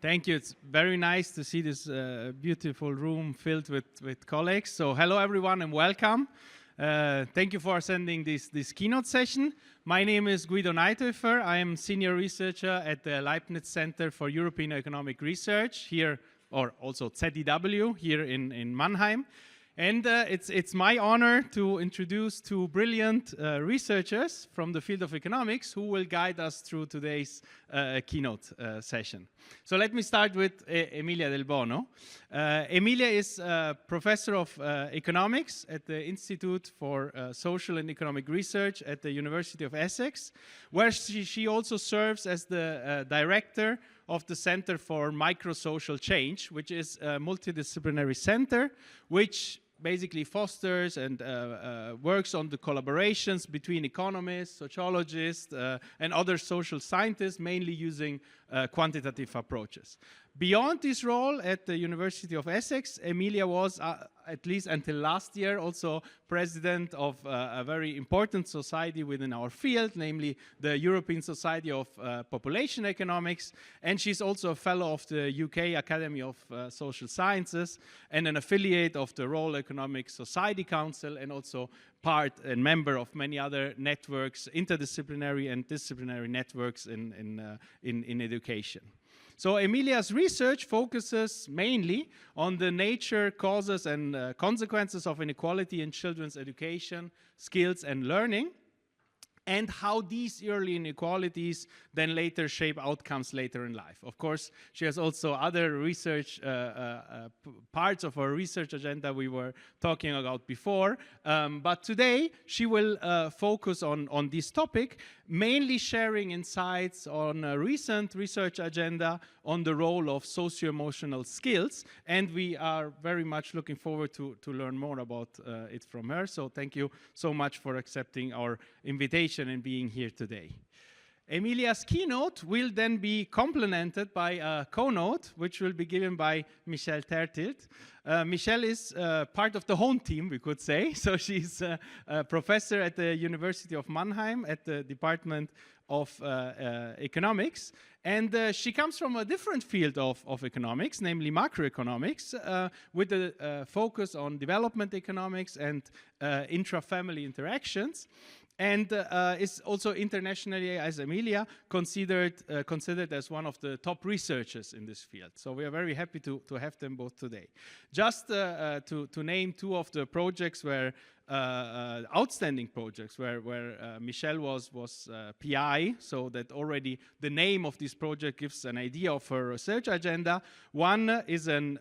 Thank you. It's very nice to see this beautiful room filled with colleagues. So hello everyone and welcome. Thank you for attending this keynote session. My name is Guido Neithöfer. I am senior researcher at the Leibniz Center for European Economic Research here, or also ZEW here in Mannheim. And it's my honor to introduce two brilliant researchers from the field of economics who will guide us through today's keynote session. So let me start with Emilia Del Bono. Emilia is a professor of economics at the Institute for Social and Economic Research at the University of Essex, where she also serves as the director of the Center for Microsocial Change, which is a multidisciplinary center which basically fosters and works on the collaborations between economists, sociologists, and other social scientists, mainly using quantitative approaches. Beyond this role at the University of Essex, Emilia was, at least until last year, also president of a very important society within our field, namely the European Society of Population Economics, and she's also a fellow of the UK Academy of Social Sciences and an affiliate of the Royal Economic Society Council, and also part and member of many other networks, interdisciplinary and disciplinary networks in education. So Emilia's research focuses mainly on the nature, causes, and consequences of inequality in children's education, skills, and learning, and how these early inequalities then later shape outcomes later in life. Of course, she has also other research parts of her research agenda we were talking about before, but today she will focus on this topic, mainly sharing insights on a recent research agenda on the role of socio-emotional skills, and we are very much looking forward to learn more about it from her. So thank you so much for accepting our invitation and being here today. Emilia's keynote will then be complemented by a Keynote, which will be given by Michèle Tertilt. Michèle is part of the home team, we could say. So she's a professor at the University of Mannheim at the Department of Economics. And she comes from a different field of economics, namely macroeconomics, with a focus on development economics and intra-family interactions. And is also internationally, as Emilia, considered as one of the top researchers in this field. So we are very happy to have them both today. Just to name two of the projects where outstanding projects where Michèle was PI, so that already the name of this project gives an idea of her research agenda. One is an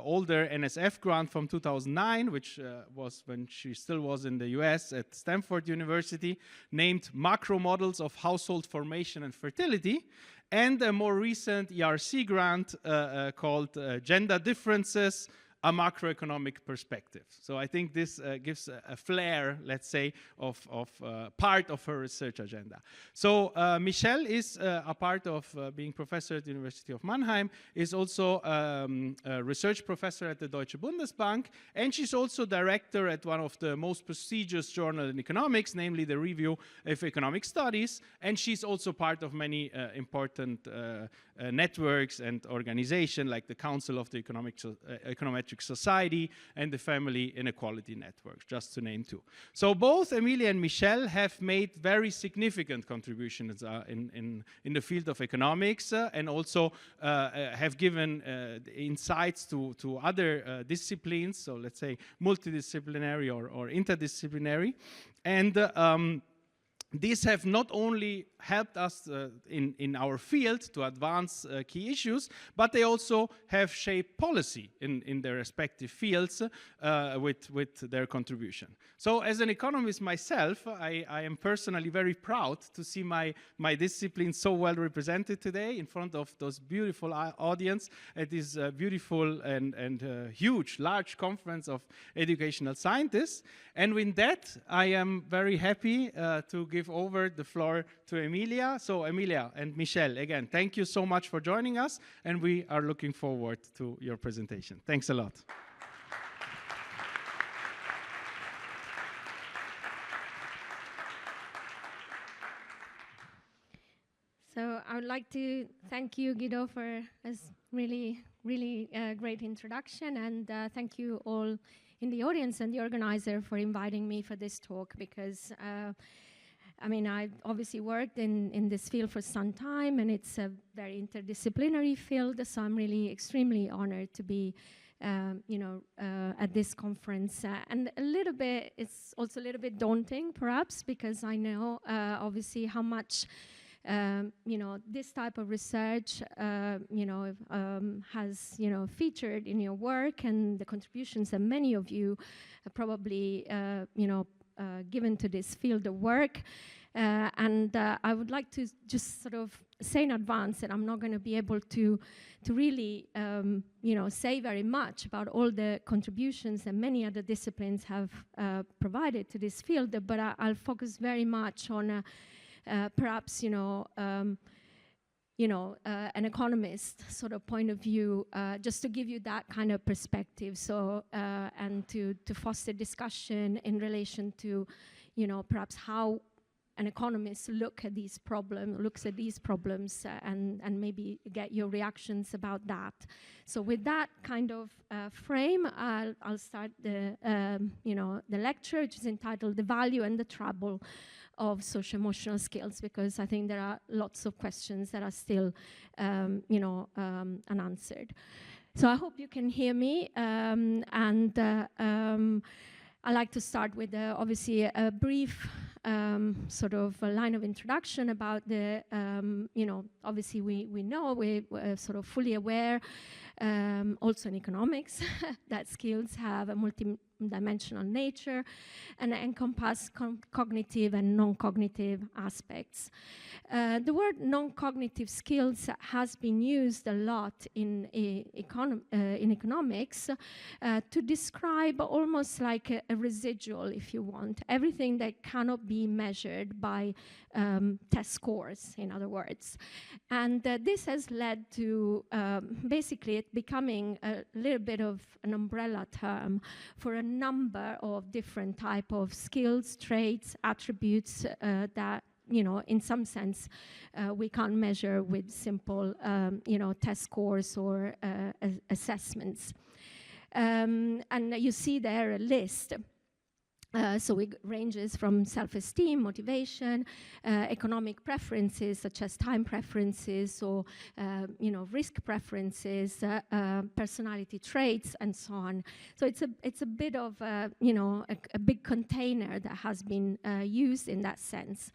older NSF grant from 2009, which was when she still was in the US at Stanford University, named Macro Models of Household Formation and Fertility, and a more recent ERC grant called Gender Differences, a macroeconomic perspective. So I think this gives a flair, let's say, of part of her research agenda. So Michèle is a part of being professor at the University of Mannheim, is also a research professor at the Deutsche Bundesbank, and she's also director at one of the most prestigious journals in economics, namely the Review of Economic Studies, and she's also part of many important networks and organizations like the Council of the Econometric Society and the Family Inequality Network, just to name two. So both Emilia and Michèle have made very significant contributions in the field of economics and also have given insights to other disciplines, so let's say multidisciplinary or interdisciplinary. And these have not only helped us in our field to advance key issues, but they also have shaped policy in their respective fields with their contribution. So as an economist myself, I am personally very proud to see my discipline so well represented today in front of those beautiful audience at this beautiful and huge, large conference of educational scientists. And with that, I am very happy to give over the floor to Emilia. So Emilia and Michèle, again, thank you so much for joining us, and we are looking forward to your presentation. Thanks a lot. So I would like to thank you, Guido, for this really great introduction, and thank you all in the audience and the organizer for inviting me for this talk, because I mean, I've obviously worked in this field for some time, and it's a very interdisciplinary field, so I'm really extremely honored to be at this conference. And a little bit, it's also a little bit daunting, perhaps, because I know obviously how much this type of research, has, featured in your work, and the contributions that many of you have probably, given to this field of work. And I would like to just sort of say in advance that I'm not going to be able to really, say very much about all the contributions that many other disciplines have provided to this field, but I'll focus very much on perhaps, an economist sort of point of view, just to give you that kind of perspective. So, and to foster discussion in relation to, perhaps how an economist looks at these problems, and maybe get your reactions about that. So with that kind of frame, I'll start the lecture, which is entitled "The Value and the Trouble of Socio-Emotional Skills," because I think there are lots of questions that are still, unanswered. So I hope you can hear me, and I'd like to start with obviously a brief sort of a line of introduction about the, obviously we're sort of fully aware, also in economics, that skills have a multi-dimensional nature and encompass cognitive and non-cognitive aspects. The word non-cognitive skills has been used a lot in economics to describe almost like a residual, if you want, everything that cannot be measured by test scores, in other words. And this has led to basically it becoming a little bit of an umbrella term for a number of different type of skills, traits, attributes that, in some sense, we can't measure with simple, test scores or assessments. And you see there a list. So it ranges from self-esteem, motivation, economic preferences such as time preferences or risk preferences, personality traits, and so on. So it's a bit of a big container that has been used in that sense.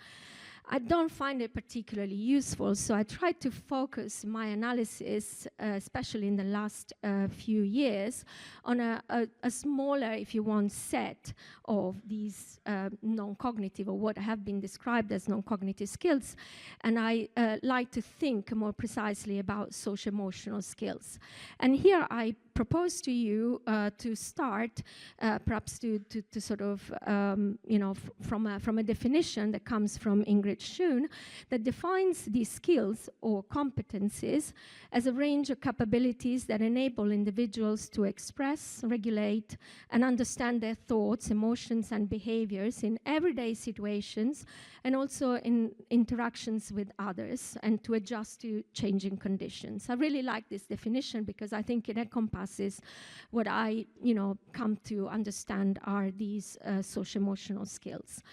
I don't find it particularly useful, so I tried to focus my analysis, especially in the last few years, on a smaller, if you want, set of these non-cognitive, or what have been described as non-cognitive skills. And I like to think more precisely about socio-emotional skills. And here I propose to you to start, perhaps to sort of, from a definition that comes from Ingrid Schoon, that defines these skills or competencies as a range of capabilities that enable individuals to express, regulate, and understand their thoughts, emotions, and behaviors in everyday situations, and also in interactions with others, and to adjust to changing conditions. I really like this definition because I think it encompasses what I, come to understand are these socio-emotional skills.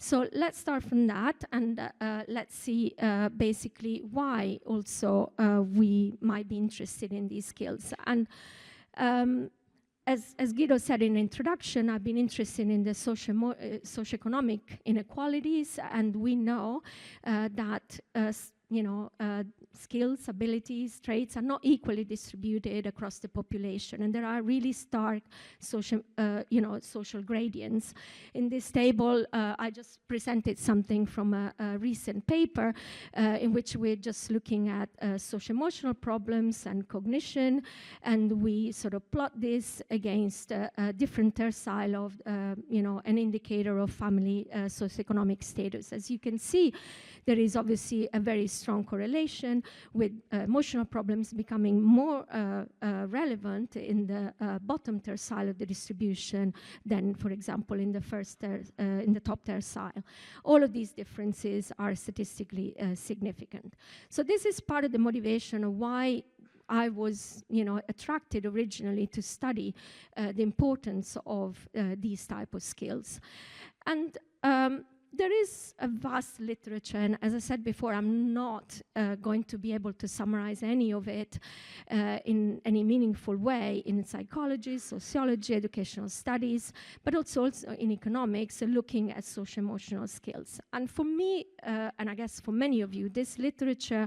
So let's start from that, and let's see basically why also we might be interested in these skills. And as Guido said in the introduction, I've been interested in the socioeconomic inequalities, and we know that skills, abilities, traits are not equally distributed across the population, and there are really stark social gradients. In this table, I just presented something from a recent paper in which we're just looking at socio-emotional problems and cognition, and we sort of plot this against a different tercile of, an indicator of family socioeconomic status. As you can see, there is obviously a very strong correlation with emotional problems becoming more relevant in the bottom tercile of the distribution than, for example, in the top tercile. All of these differences are statistically significant. So this is part of the motivation of why I was, attracted originally to study the importance of these type of skills. And there is a vast literature, and as I said before, I'm not going to be able to summarize any of it in any meaningful way in psychology, sociology, educational studies, but also in economics, looking at socio-emotional skills. And for me, and I guess for many of you, this literature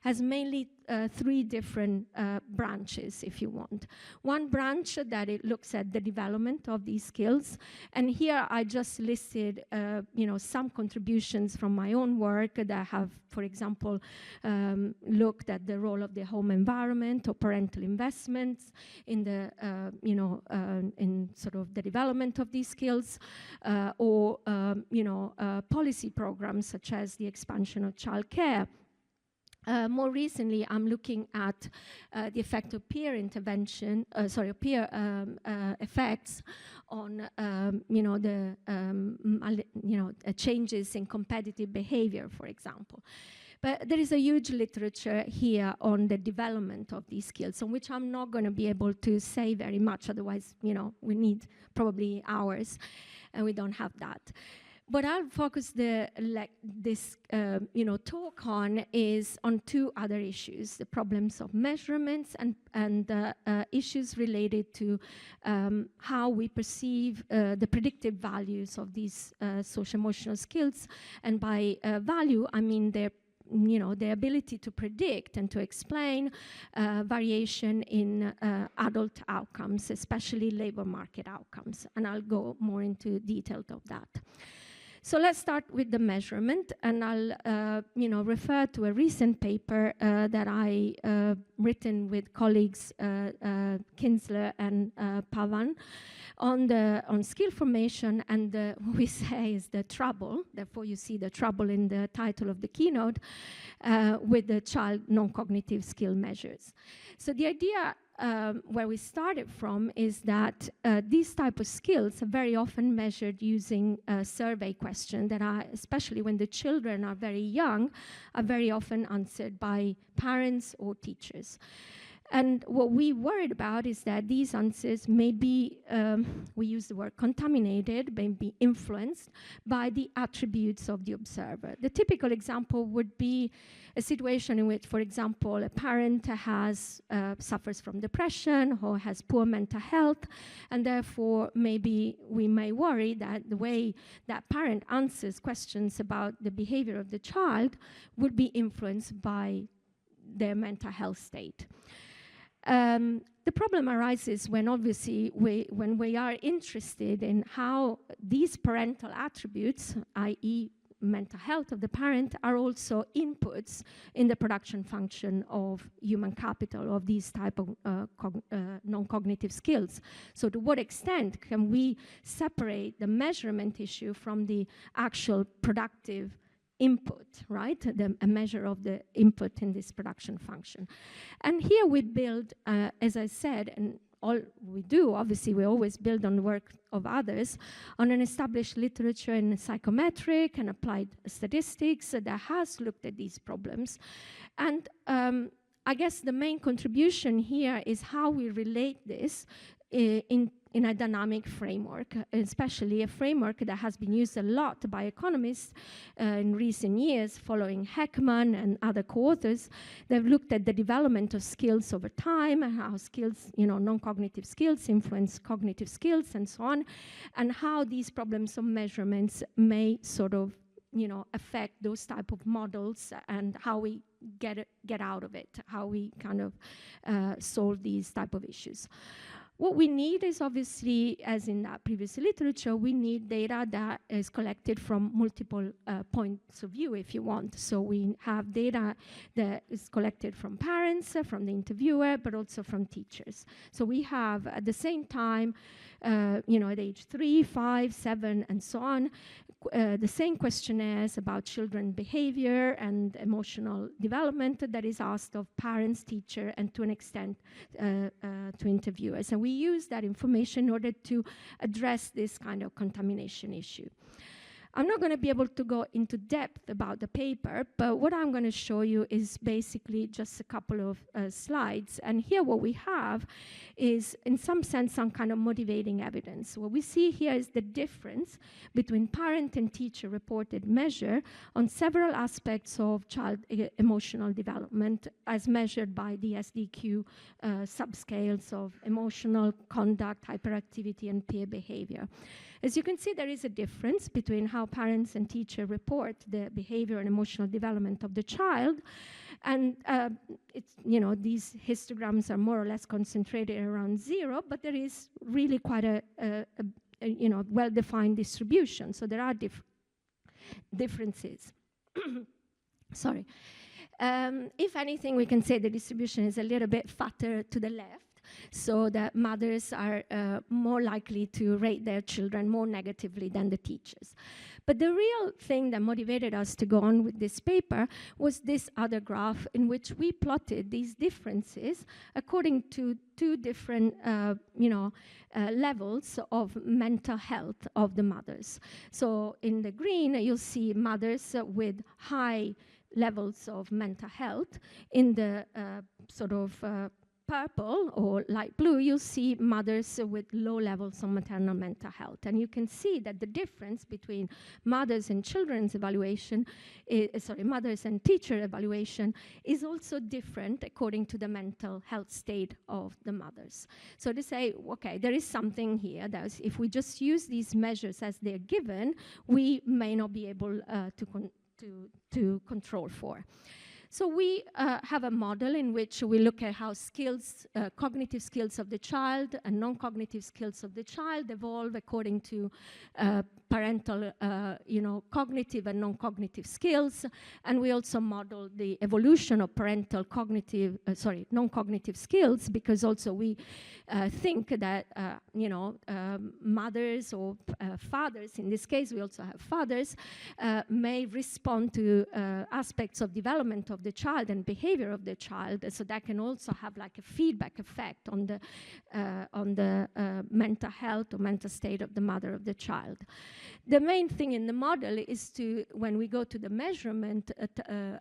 has mainly three different branches, if you want. One branch that it looks at the development of these skills, and here I just listed, some contributions from my own work that have, for example, looked at the role of the home environment or parental investments in the, in sort of the development of these skills, or policy programs such as the expansion of childcare. More recently, I'm looking at the effect of peer intervention, peer effects on, changes in competitive behavior, for example. But there is a huge literature here on the development of these skills, on which I'm not going to be able to say very much. Otherwise, we need probably hours, and we don't have that. What I'll focus this talk on is on two other issues: the problems of measurements and issues related to how we perceive the predictive values of these socio-emotional skills. And by value, I mean their ability to predict and to explain variation in adult outcomes, especially labor market outcomes. And I'll go more into detail of that. So let's start with the measurement, and I'll refer to a recent paper that I written with colleagues Kinsler and Pavan on skill formation, and what we say is the trouble. Therefore, you see the trouble in the title of the keynote with the child non-cognitive skill measures. So the idea where we started from is that these type of skills are very often measured using survey questions that are, especially when the children are very young, are very often answered by parents or teachers. And what we worried about is that these answers may be, we use the word contaminated, may be influenced by the attributes of the observer. The typical example would be a situation in which, for example, a parent suffers from depression or has poor mental health, and therefore maybe we may worry that the way that parent answers questions about the behavior of the child would be influenced by their mental health state. The problem arises when obviously when we are interested in how these parental attributes, i.e. mental health of the parent, are also inputs in the production function of human capital, of these type of non-cognitive skills. So to what extent can we separate the measurement issue from the actual productive input, right? A measure of the input in this production function. And here we build, as I said, and all we do, obviously, we always build on the work of others, on an established literature in psychometric and applied statistics that has looked at these problems. And I guess the main contribution here is how we relate this in a dynamic framework, especially a framework that has been used a lot by economists in recent years, following Heckman and other co-authors. They've looked at the development of skills over time, and how skills, non-cognitive skills influence cognitive skills and so on, and how these problems of measurements may sort of affect those type of models, and how we get out of it, how we kind of solve these type of issues. What we need is, obviously, as in that previous literature, we need data that is collected from multiple points of view, if you want. So we have data that is collected from parents, from the interviewer, but also from teachers. So we have, at the same time, at age 3, 5, 7, and so on. The same questionnaires about children behavior and emotional development that is asked of parents, teacher, and to an extent to interviewers. And we use that information in order to address this kind of contamination issue. I'm not going to be able to go into depth about the paper, but what I'm going to show you is basically just a couple of slides. And here what we have is, in some sense, some kind of motivating evidence. What we see here is the difference between parent and teacher reported measure on several aspects of child emotional development as measured by the SDQ subscales of emotional, conduct, hyperactivity, and peer behavior. As you can see, there is a difference between how parents and teachers report the behavior and emotional development of the child. And these histograms are more or less concentrated around 0, but there is really quite a well-defined distribution. So there are differences. Sorry. If anything, we can say the distribution is a little bit fatter to the left, so that mothers are more likely to rate their children more negatively than the teachers. But the real thing that motivated us to go on with this paper was this other graph in which we plotted these differences according to two different levels of mental health of the mothers. So in the green, you'll see mothers with high levels of mental health. In the purple or light blue, you'll see mothers with low levels of maternal mental health. And you can see that the difference between mothers and children's evaluation, mothers and teacher evaluation is also different according to the mental health state of the mothers. So to say, okay, there is something here that if we just use these measures as they're given, we may not be able to control for. So we have a model in which we look at how skills, cognitive skills of the child and non-cognitive skills of the child evolve according to parental, cognitive and non-cognitive skills. And we also model the evolution of parental non-cognitive skills, because also we think that, mothers or fathers, in this case, we also have fathers, may respond to aspects of development of the child and behavior of the child, so that can also have like a feedback effect on the mental health or mental state of the mother of the child. The main thing in the model is to, when we go to the measurement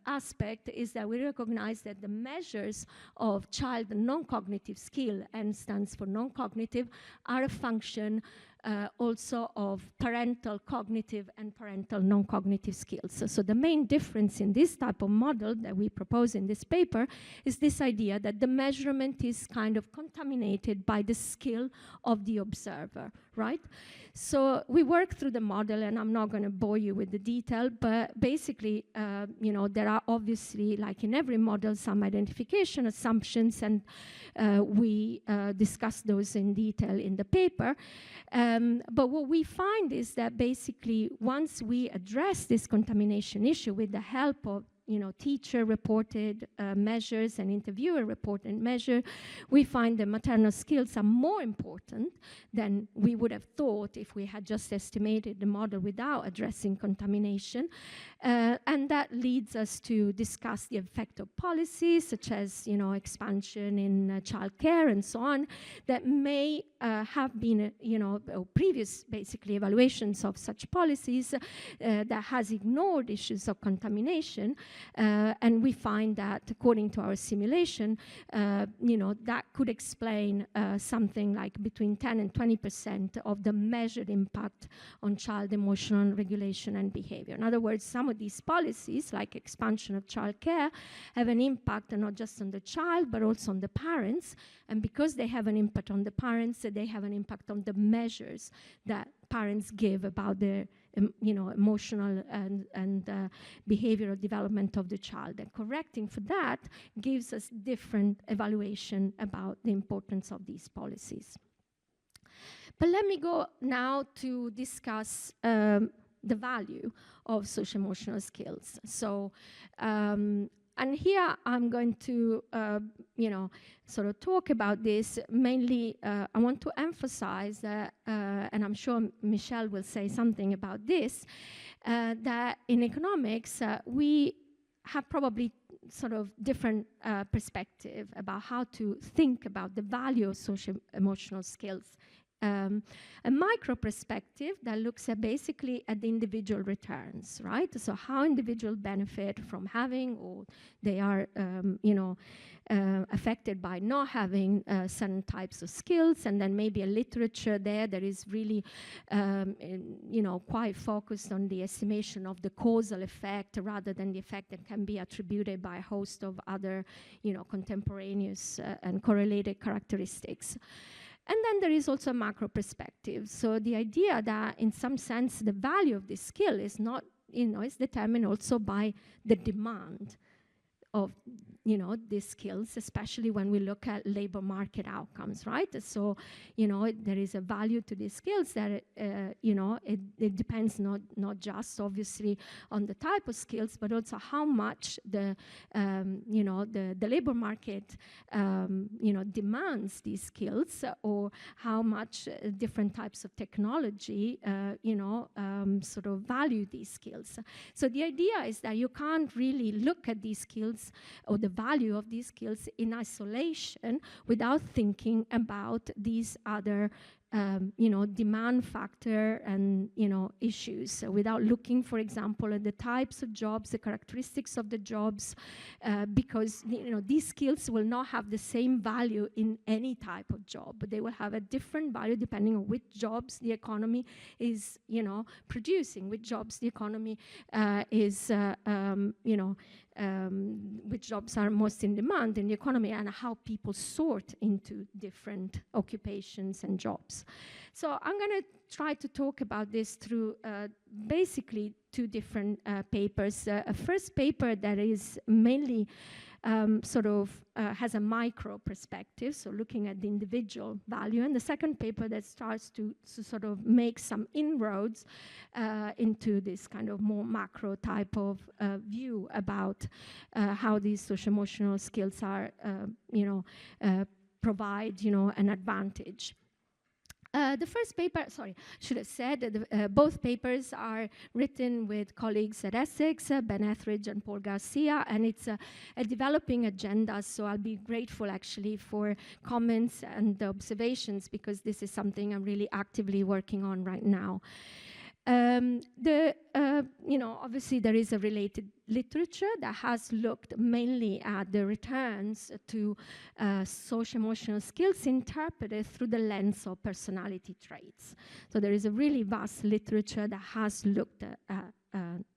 aspect, is that we recognize that the measures of child non-cognitive skill, and stands for non-cognitive, are a function also of parental cognitive and parental non-cognitive skills. So the main difference in this type of model that we propose in this paper is this idea that the measurement is kind of contaminated by the skill of the observer, right? So we work through the model, and I'm not going to bore you with the detail, but basically, there are obviously, like in every model, some identification assumptions, and we discuss those in detail in the paper. But what we find is that basically, once we address this contamination issue with the help of teacher-reported measures and interviewer-reported measure, we find that maternal skills are more important than we would have thought if we had just estimated the model without addressing contamination. And that leads us to discuss the effect of policies, such as expansion in childcare and so on, that may have been, previous basically evaluations of such policies that has ignored issues of contamination. And we find that, according to our simulation, that could explain something like between 10 and 20% of the measured impact on child emotional regulation and behavior. In other words, some of these policies, like expansion of childcare, have an impact not just on the child, but also on the parents. And because they have an impact on the parents, they have an impact on the measures that parents give about their emotional and behavioral development of the child. And correcting for that gives us different evaluation about the importance of these policies. But let me go now to discuss the value of socio-emotional skills. So And here I'm going to, sort of talk about this. Mainly, I want to emphasize that, and I'm sure Michèle will say something about this, that in economics, we have probably sort of different perspective about how to think about the value of socio-emotional skills. A micro perspective that looks at basically at the individual returns, right? So how individuals benefit from having, or they are, affected by not having certain types of skills, and then maybe a literature there that is really, quite focused on the estimation of the causal effect rather than the effect that can be attributed by a host of other, contemporaneous and correlated characteristics. And then there is also a macro perspective. So the idea that in some sense the value of this skill is not, is determined also by the demand of these skills, especially when we look at labor market outcomes, right? So, there is a value to these skills that, it depends not just obviously on the type of skills, but also how much the labor market, demands these skills, or how much different types of technology, sort of value these skills. So the idea is that you can't really look at these skills or the value of these skills in isolation without thinking about these other demand factor and, issues, without looking, for example, at the types of jobs, the characteristics of the jobs, because, these skills will not have the same value in any type of job, but they will have a different value depending on which jobs the economy is, producing, which jobs the economy is, which jobs are most in demand in the economy, and how people sort into different occupations and jobs. So I'm going to try to talk about this through basically two different papers. A first paper that is mainly has a micro perspective, so looking at the individual value, and the second paper that starts to sort of make some inroads into this kind of more macro type of view about how these socio-emotional skills are, provide, an advantage. The first paper, should have said that both papers are written with colleagues at Essex, Ben Etheridge and Paul Garcia, and it's a developing agenda, so I'll be grateful actually for comments and observations, because this is something I'm really actively working on right now. Obviously there is a related literature that has looked mainly at the returns to socio-emotional skills interpreted through the lens of personality traits. So there is a really vast literature that has looked at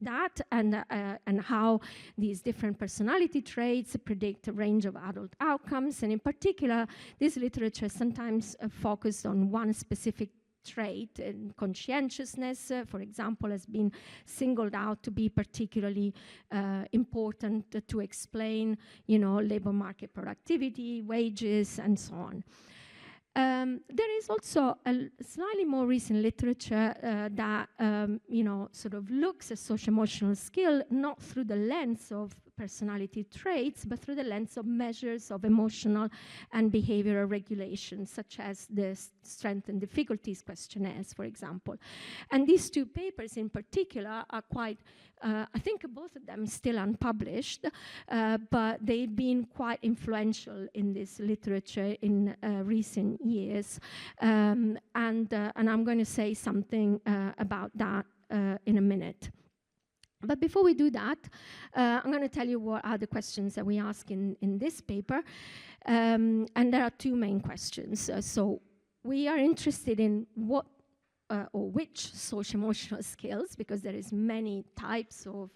that and how these different personality traits predict a range of adult outcomes. And in particular, this literature sometimes focused on one specific trait, and conscientiousness, for example, has been singled out to be particularly important to explain, labor market productivity, wages, and so on. There is also a slightly more recent literature that, sort of looks at socio-emotional skill not through the lens of personality traits, but through the lens of measures of emotional and behavioral regulation, such as the strength and difficulties questionnaires, for example. And these two papers in particular are quite, I think both of them still unpublished, but they've been quite influential in this literature in recent years. And I'm going to say something about that in a minute. But before we do that, I'm going to tell you what are the questions that we ask in this paper. And there are two main questions. So we are interested in what or which socio-emotional skills, because there is many types of,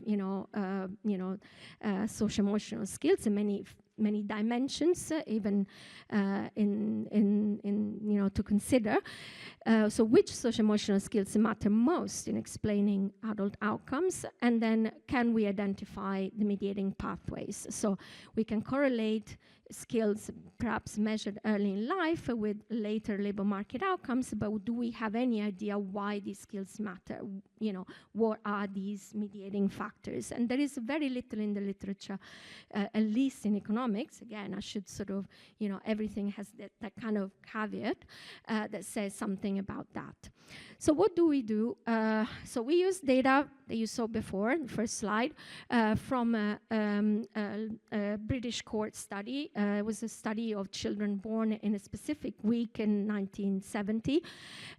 socio-emotional skills and many dimensions, even to consider. So which socio-emotional skills matter most in explaining adult outcomes, and then can we identify the mediating pathways? So we can correlate skills perhaps measured early in life with later labor market outcomes, but do we have any idea why these skills matter? You know, what are these mediating factors? And there is very little in the literature, at least in economics. Again, I should sort of, you know, everything has that kind of caveat that says something about that. So what do we do? So we use data that you saw before, the first slide, from a British court study. It was a study of children born in a specific week in 1970,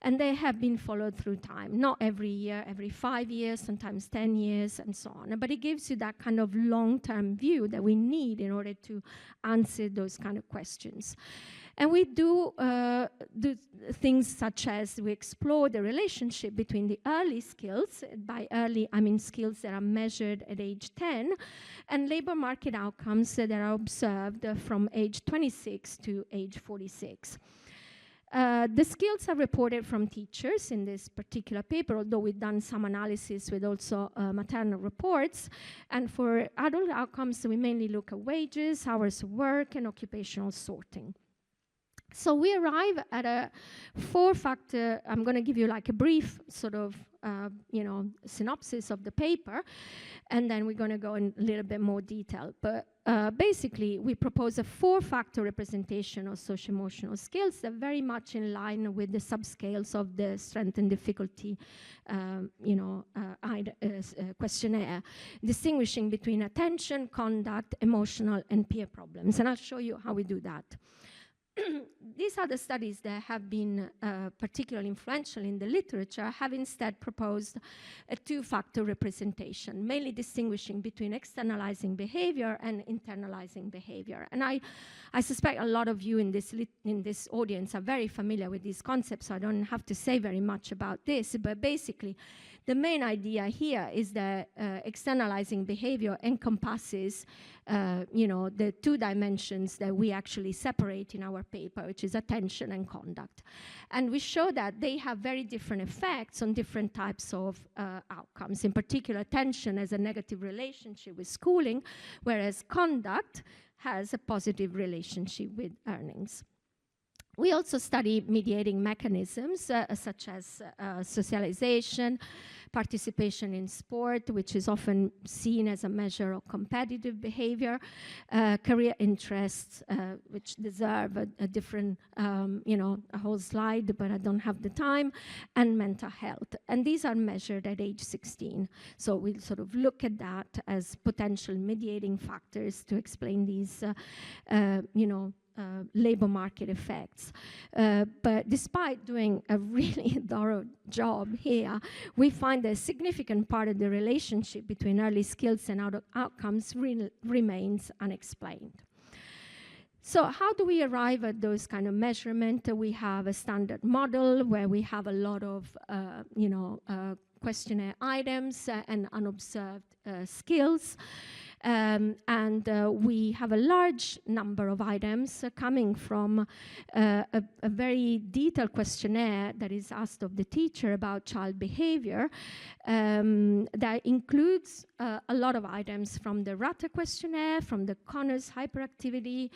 and they have been followed through time, not every year, every 5 years, sometimes 10 years, and so on. But it gives you that kind of long-term view that we need in order to answer those kind of questions. And we do things such as we explore the relationship between the early skills, by early I mean skills that are measured at age 10, and labor market outcomes that are observed from age 26 to age 46. The skills are reported from teachers in this particular paper, although we've done some analysis with also maternal reports. And for adult outcomes, we mainly look at wages, hours of work, and occupational sorting. So we arrive at a 4-factor, I'm going to give you like a brief sort of, synopsis of the paper, and then we're going to go in a little bit more detail. But basically, we propose a 4-factor representation of socio-emotional skills that are very much in line with the subscales of the strength and difficulty questionnaire, distinguishing between attention, conduct, emotional, and peer problems. And I'll show you how we do that. These are the studies that have been particularly influential in the literature, have instead proposed a 2-factor representation, mainly distinguishing between externalizing behavior and internalizing behavior. And I suspect a lot of you in this audience are very familiar with these concepts, so I don't have to say very much about this, but basically the main idea here is that externalizing behavior encompasses the 2 dimensions that we actually separate in our paper, which is attention and conduct. And we show that they have very different effects on different types of outcomes. In particular, attention has a negative relationship with schooling, whereas conduct has a positive relationship with earnings. We also study mediating mechanisms such as socialization, participation in sport, which is often seen as a measure of competitive behavior, career interests, which deserve a different, a whole slide, but I don't have the time, and mental health. And these are measured at age 16. So we'll sort of look at that as potential mediating factors to explain these, labor market effects. But despite doing a really thorough job here, we find that a significant part of the relationship between early skills and outcomes remains unexplained. So how do we arrive at those kind of measurement? We have a standard model where we have a lot of, questionnaire items and unobserved skills. We have a large number of items coming from a very detailed questionnaire that is asked of the teacher about child behavior that includes a lot of items from the Ratter questionnaire, from the Connors hyperactivity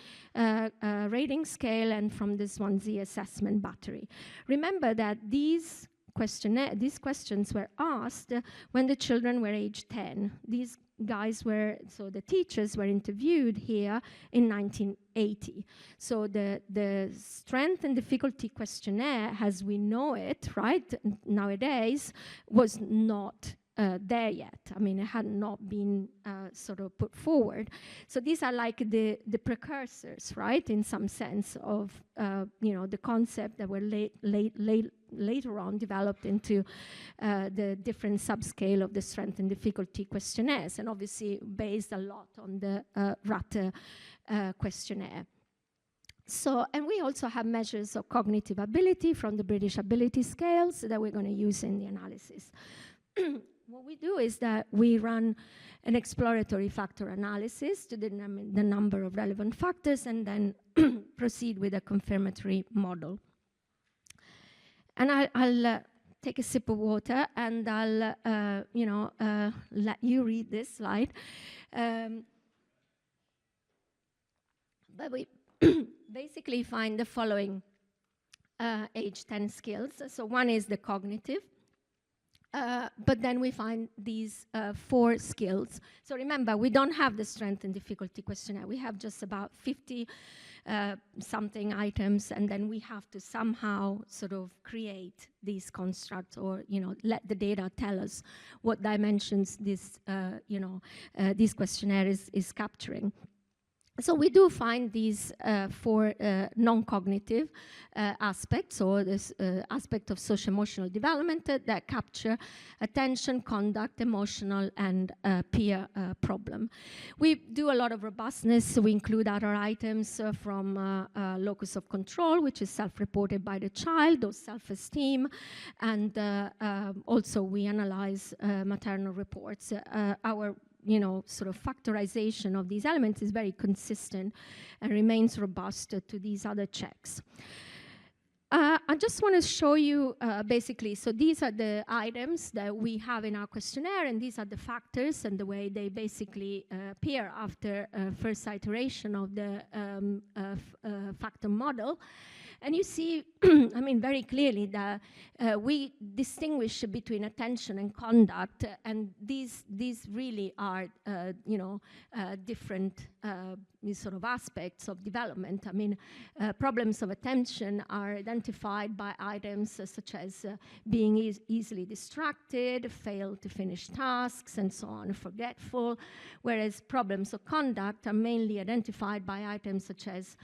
rating scale, and from the Swansea assessment battery. Remember that these questions were asked when the children were age 10. These guys were, so the teachers were interviewed here in 1980. So the strength and difficulty questionnaire, as we know it, right, nowadays, was not there yet. I mean, it had not been sort of put forward. So these are like the precursors, right, in some sense of, the concept that were later on developed into the different subscale of the strength and difficulty questionnaires, and obviously based a lot on the Ratter questionnaire. So, and we also have measures of cognitive ability from the British ability scales that we're going to use in the analysis. What we do is that we run an exploratory factor analysis to determine the number of relevant factors and then proceed with a confirmatory model. And I'll take a sip of water and I'll, let you read this slide. But we basically find the following age 10 skills. So one is the cognitive, but then we find these 4 skills. So remember, we don't have the strength and difficulty questionnaire. We have just about 50 something items, and then we have to somehow sort of create these constructs, or let the data tell us what dimensions this this questionnaire is capturing. So we do find these 4 non-cognitive aspects, or this aspect of socio-emotional development that capture attention, conduct, emotional, and peer problem. We do a lot of robustness, so we include other items from locus of control, which is self-reported by the child, or self-esteem, and also we analyze maternal reports. Our sort of factorization of these elements is very consistent and remains robust to these other checks. I just want to show you basically, so these are the items that we have in our questionnaire, and these are the factors and the way they basically appear after first iteration of the factor model. And you see, I mean, very clearly that we distinguish between attention and conduct, and these really are, different sort of aspects of development. I mean, problems of attention are identified by items such as being easily distracted, fail to finish tasks, and so on, forgetful, whereas problems of conduct are mainly identified by items such as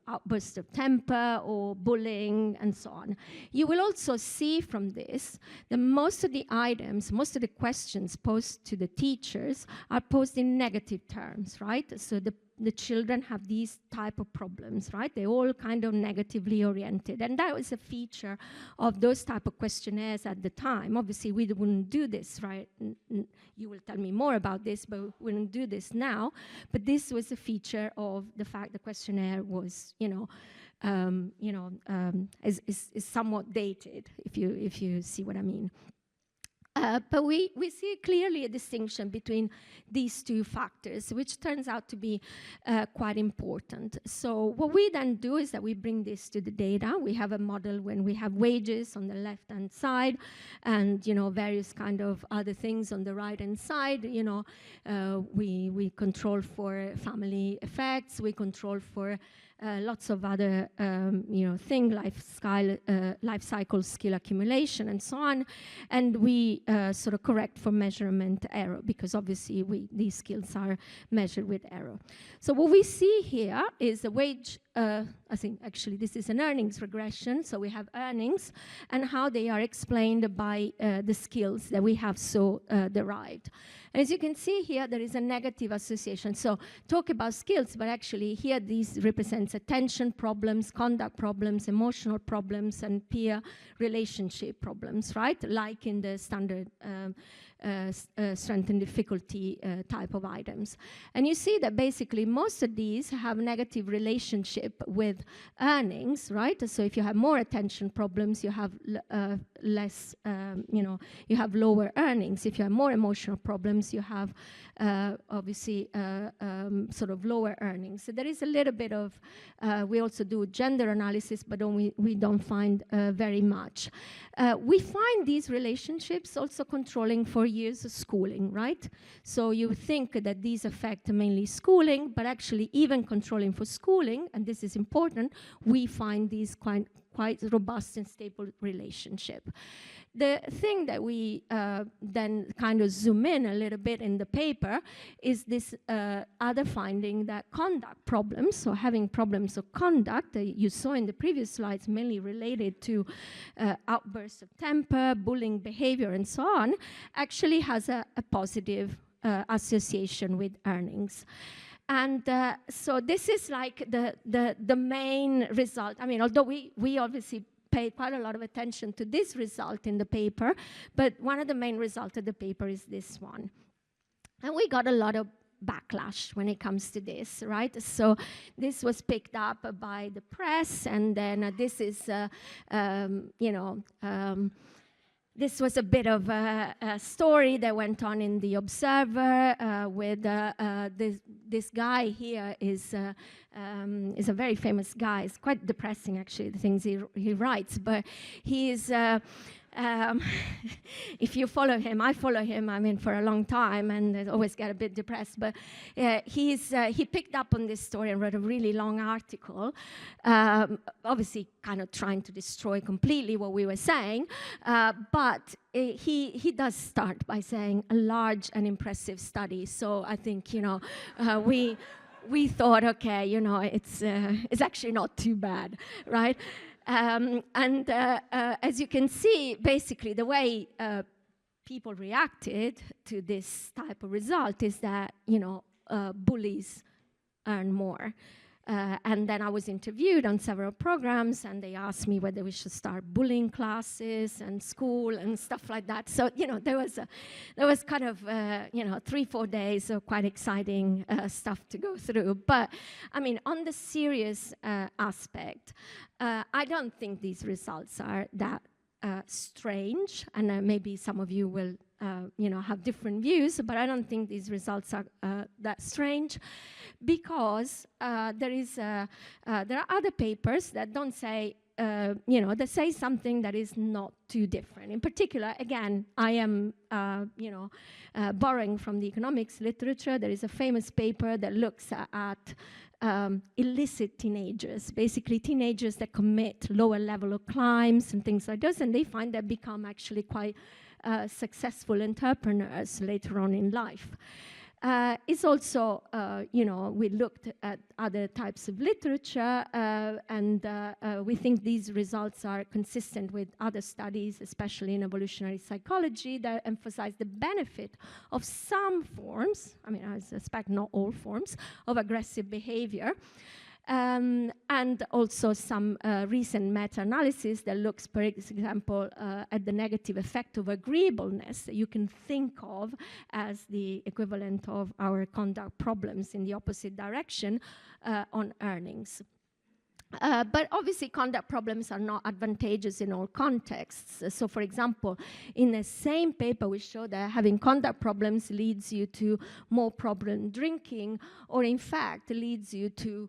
outbursts of temper or bullying, and so on. You will also see from this that most of the items, most of the questions posed to the teachers are posed in negative terms, right? So the children have these type of problems, right? They're all kind of negatively oriented. And that was a feature of those type of questionnaires at the time. Obviously, we wouldn't do this, right? You will tell me more about this, but we wouldn't do this now. But this was a feature of the fact the questionnaire was, is somewhat dated, if you see what I mean. But we see clearly a distinction between these 2 factors, which turns out to be quite important. So what we then do is that we bring this to the data. We have a model when we have wages on the left-hand side, and various kind of other things on the right-hand side. We control for family effects. We control for lots of other things, life cycle skill accumulation, and so on. And we sort of correct for measurement error, because obviously these skills are measured with error. So what we see here is a wage, I think actually this is an earnings regression. So we have earnings and how they are explained by the skills that we have so derived. And as you can see here, there is a negative association. So talk about skills, but actually here these represents attention problems, conduct problems, emotional problems, and peer relationship problems, right? Like in the standard strength and difficulty type of items. And you see that basically most of these have negative relationship with earnings, right? So if you have more attention problems, you have less, you have lower earnings. If you have more emotional problems, you have obviously sort of lower earnings. So there is a little bit of, we also do gender analysis, but we don't find very much. We find these relationships also controlling for years of schooling, right? So you think that these affect mainly schooling, but actually even controlling for schooling, and this is important, we find these quite robust and stable relationship. The thing that we then kind of zoom in a little bit in the paper is this other finding that conduct problems, so having problems of conduct that you saw in the previous slides, mainly related to outbursts of temper, bullying behavior, and so on, actually has a positive association with earnings. And so this is like the main result. I mean, although we obviously paid quite a lot of attention to this result in the paper, but one of the main results of the paper is this one. And we got a lot of backlash when it comes to this, right? So this was picked up by the press, and then this is, this was a bit of a story that went on in the Observer with this guy here is a very famous guy. It's quite depressing, actually, the things he writes. But he is, if you follow him, I follow him, I mean, for a long time, and I always get a bit depressed. But he picked up on this story and wrote a really long article, obviously kind of trying to destroy completely what we were saying. But he does start by saying a large and impressive study. So I think, we thought, okay, it's actually not too bad, right? As you can see, basically the way people reacted to this type of result is that, bullies earn more. And then I was interviewed on several programs, and they asked me whether we should start bullying classes and school and stuff like that. So, there was kind of, 3-4 days of quite exciting stuff to go through. But, I mean, on the serious aspect, I don't think these results are that strange, and maybe some of you will, have different views, but I don't think these results are that strange, because there are other papers that don't say, they say something that is not too different. In particular, again, I am, borrowing from the economics literature. There is a famous paper that looks at illicit teenagers, basically teenagers that commit lower level of crimes and things like this, and they find that become actually quite successful entrepreneurs later on in life. It's also, we looked at other types of literature, and we think these results are consistent with other studies, especially in evolutionary psychology, that emphasize the benefit of some forms, I mean, I suspect not all forms, of aggressive behavior. And also some recent meta-analysis that looks, for example, at the negative effect of agreeableness that you can think of as the equivalent of our conduct problems in the opposite direction on earnings. But obviously, conduct problems are not advantageous in all contexts. So, for example, in the same paper, we show that having conduct problems leads you to more problem drinking, or in fact, leads you to,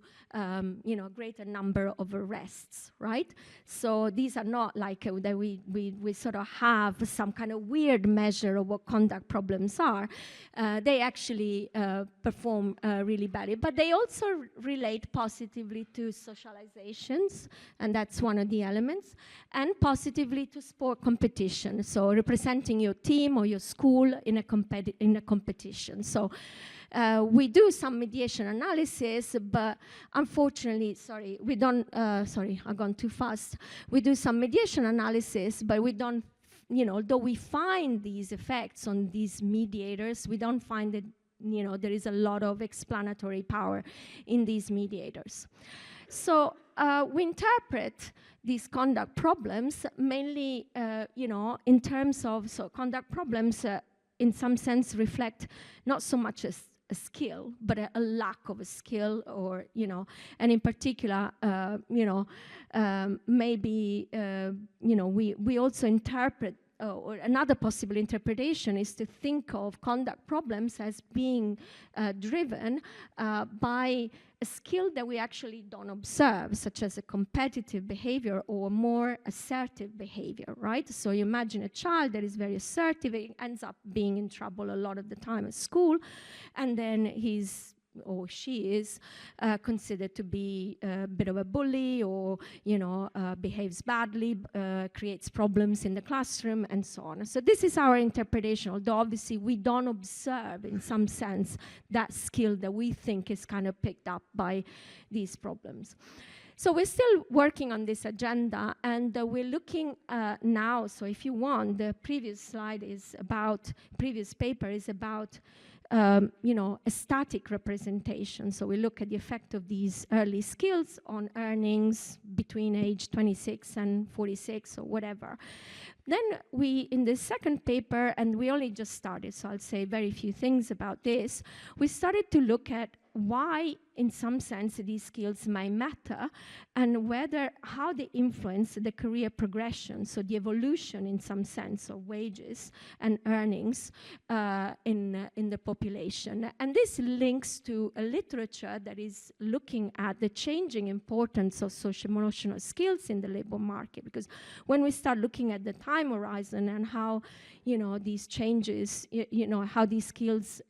greater number of arrests, right? So these are not like that we sort of have some kind of weird measure of what conduct problems are. They actually perform really badly, but they also relate positively to socializations, and that's one of the elements, and positively to sport competition, so representing your team or your school in a competition. So we do some mediation analysis, but unfortunately, we don't, I've gone too fast. We do some mediation analysis, but we don't, though we find these effects on these mediators, we don't find that, there is a lot of explanatory power in these mediators. So we interpret these conduct problems mainly, in terms of, conduct problems in some sense reflect not so much as a skill, but a lack of a skill, or, and in particular, maybe, we also interpret, or another possible interpretation is to think of conduct problems as being driven by a skill that we actually don't observe, such as a competitive behavior or more assertive behavior, right? So you imagine a child that is very assertive, it ends up being in trouble a lot of the time at school, and then he's or she is considered to be a bit of a bully, or behaves badly, creates problems in the classroom, and so on. So this is our interpretation, although obviously we don't observe in some sense that skill that we think is kind of picked up by these problems. So we're still working on this agenda, and we're looking now, so if you want, the previous slide is about, previous paper is about a static representation. So we look at the effect of these early skills on earnings between age 26 and 46 or whatever. Then we, in the second paper, and we only just started, so I'll say very few things about this, we started to look at why in some sense, these skills may matter, and how they influence the career progression, so the evolution in some sense of wages and earnings in the population. And this links to a literature that is looking at the changing importance of socio-emotional skills in the labor market, because when we start looking at the time horizon and how these changes, how these skills,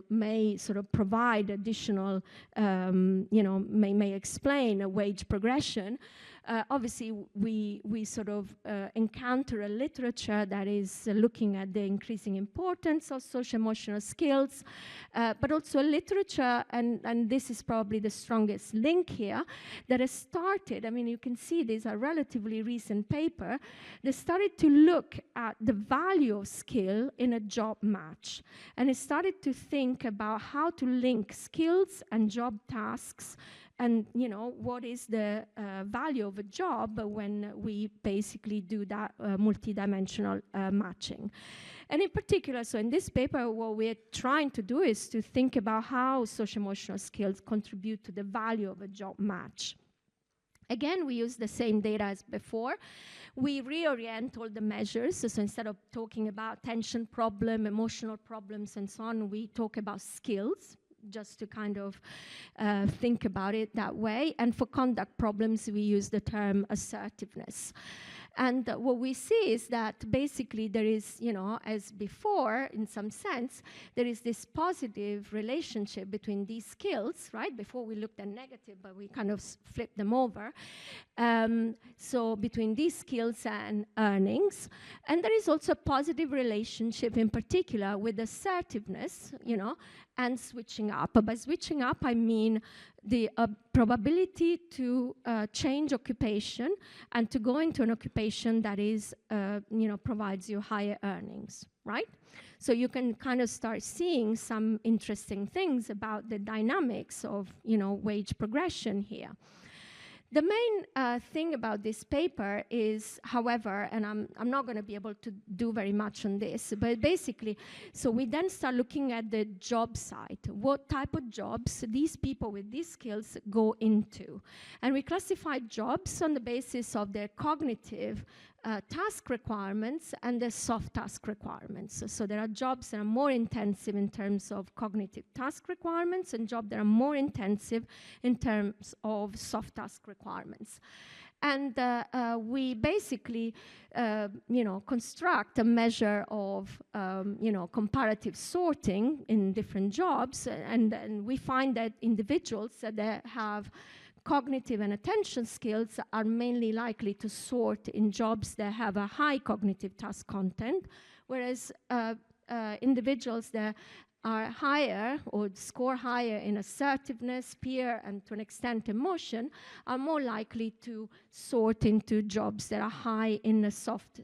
may provide additional, may explain a wage progression. Obviously, we encounter a literature that is looking at the increasing importance of socio-emotional skills, but also a literature, and this is probably the strongest link here, that has started, you can see these are relatively recent paper, they started to look at the value of skill in a job match. And it started to think about how to link skills and job tasks, and what is the value of a job when we basically do that multidimensional matching. And in particular, so in this paper, what we're trying to do is to think about how socio-emotional skills contribute to the value of a job match. Again, we use the same data as before. We reorient all the measures. So instead of talking about tension problem, emotional problems, and so on, we talk about skills, just to kind of think about it that way. And for conduct problems, we use the term assertiveness. And what we see is that basically there is, as before, in some sense, there is this positive relationship between these skills, right? Before we looked at negative, but we kind of flipped them over. So between these skills and earnings. And there is also a positive relationship in particular with assertiveness, and switching up. By switching up, I mean the probability to change occupation and to go into an occupation that is, provides you higher earnings, right? So you can kind of start seeing some interesting things about the dynamics of, wage progression here. The main thing about this paper is, however, and I'm not going to be able to do very much on this, but basically, so we then start looking at the job site. What type of jobs these people with these skills go into? And we classify jobs on the basis of their cognitive task requirements and the soft task requirements. So there are jobs that are more intensive in terms of cognitive task requirements and jobs that are more intensive in terms of soft task requirements. And we basically, construct a measure of, comparative sorting in different jobs. And we find that individuals that have cognitive and attention skills are mainly likely to sort in jobs that have a high cognitive task content, whereas individuals that are higher or score higher in assertiveness, peer, and to an extent emotion, are more likely to sort into jobs that are high in the soft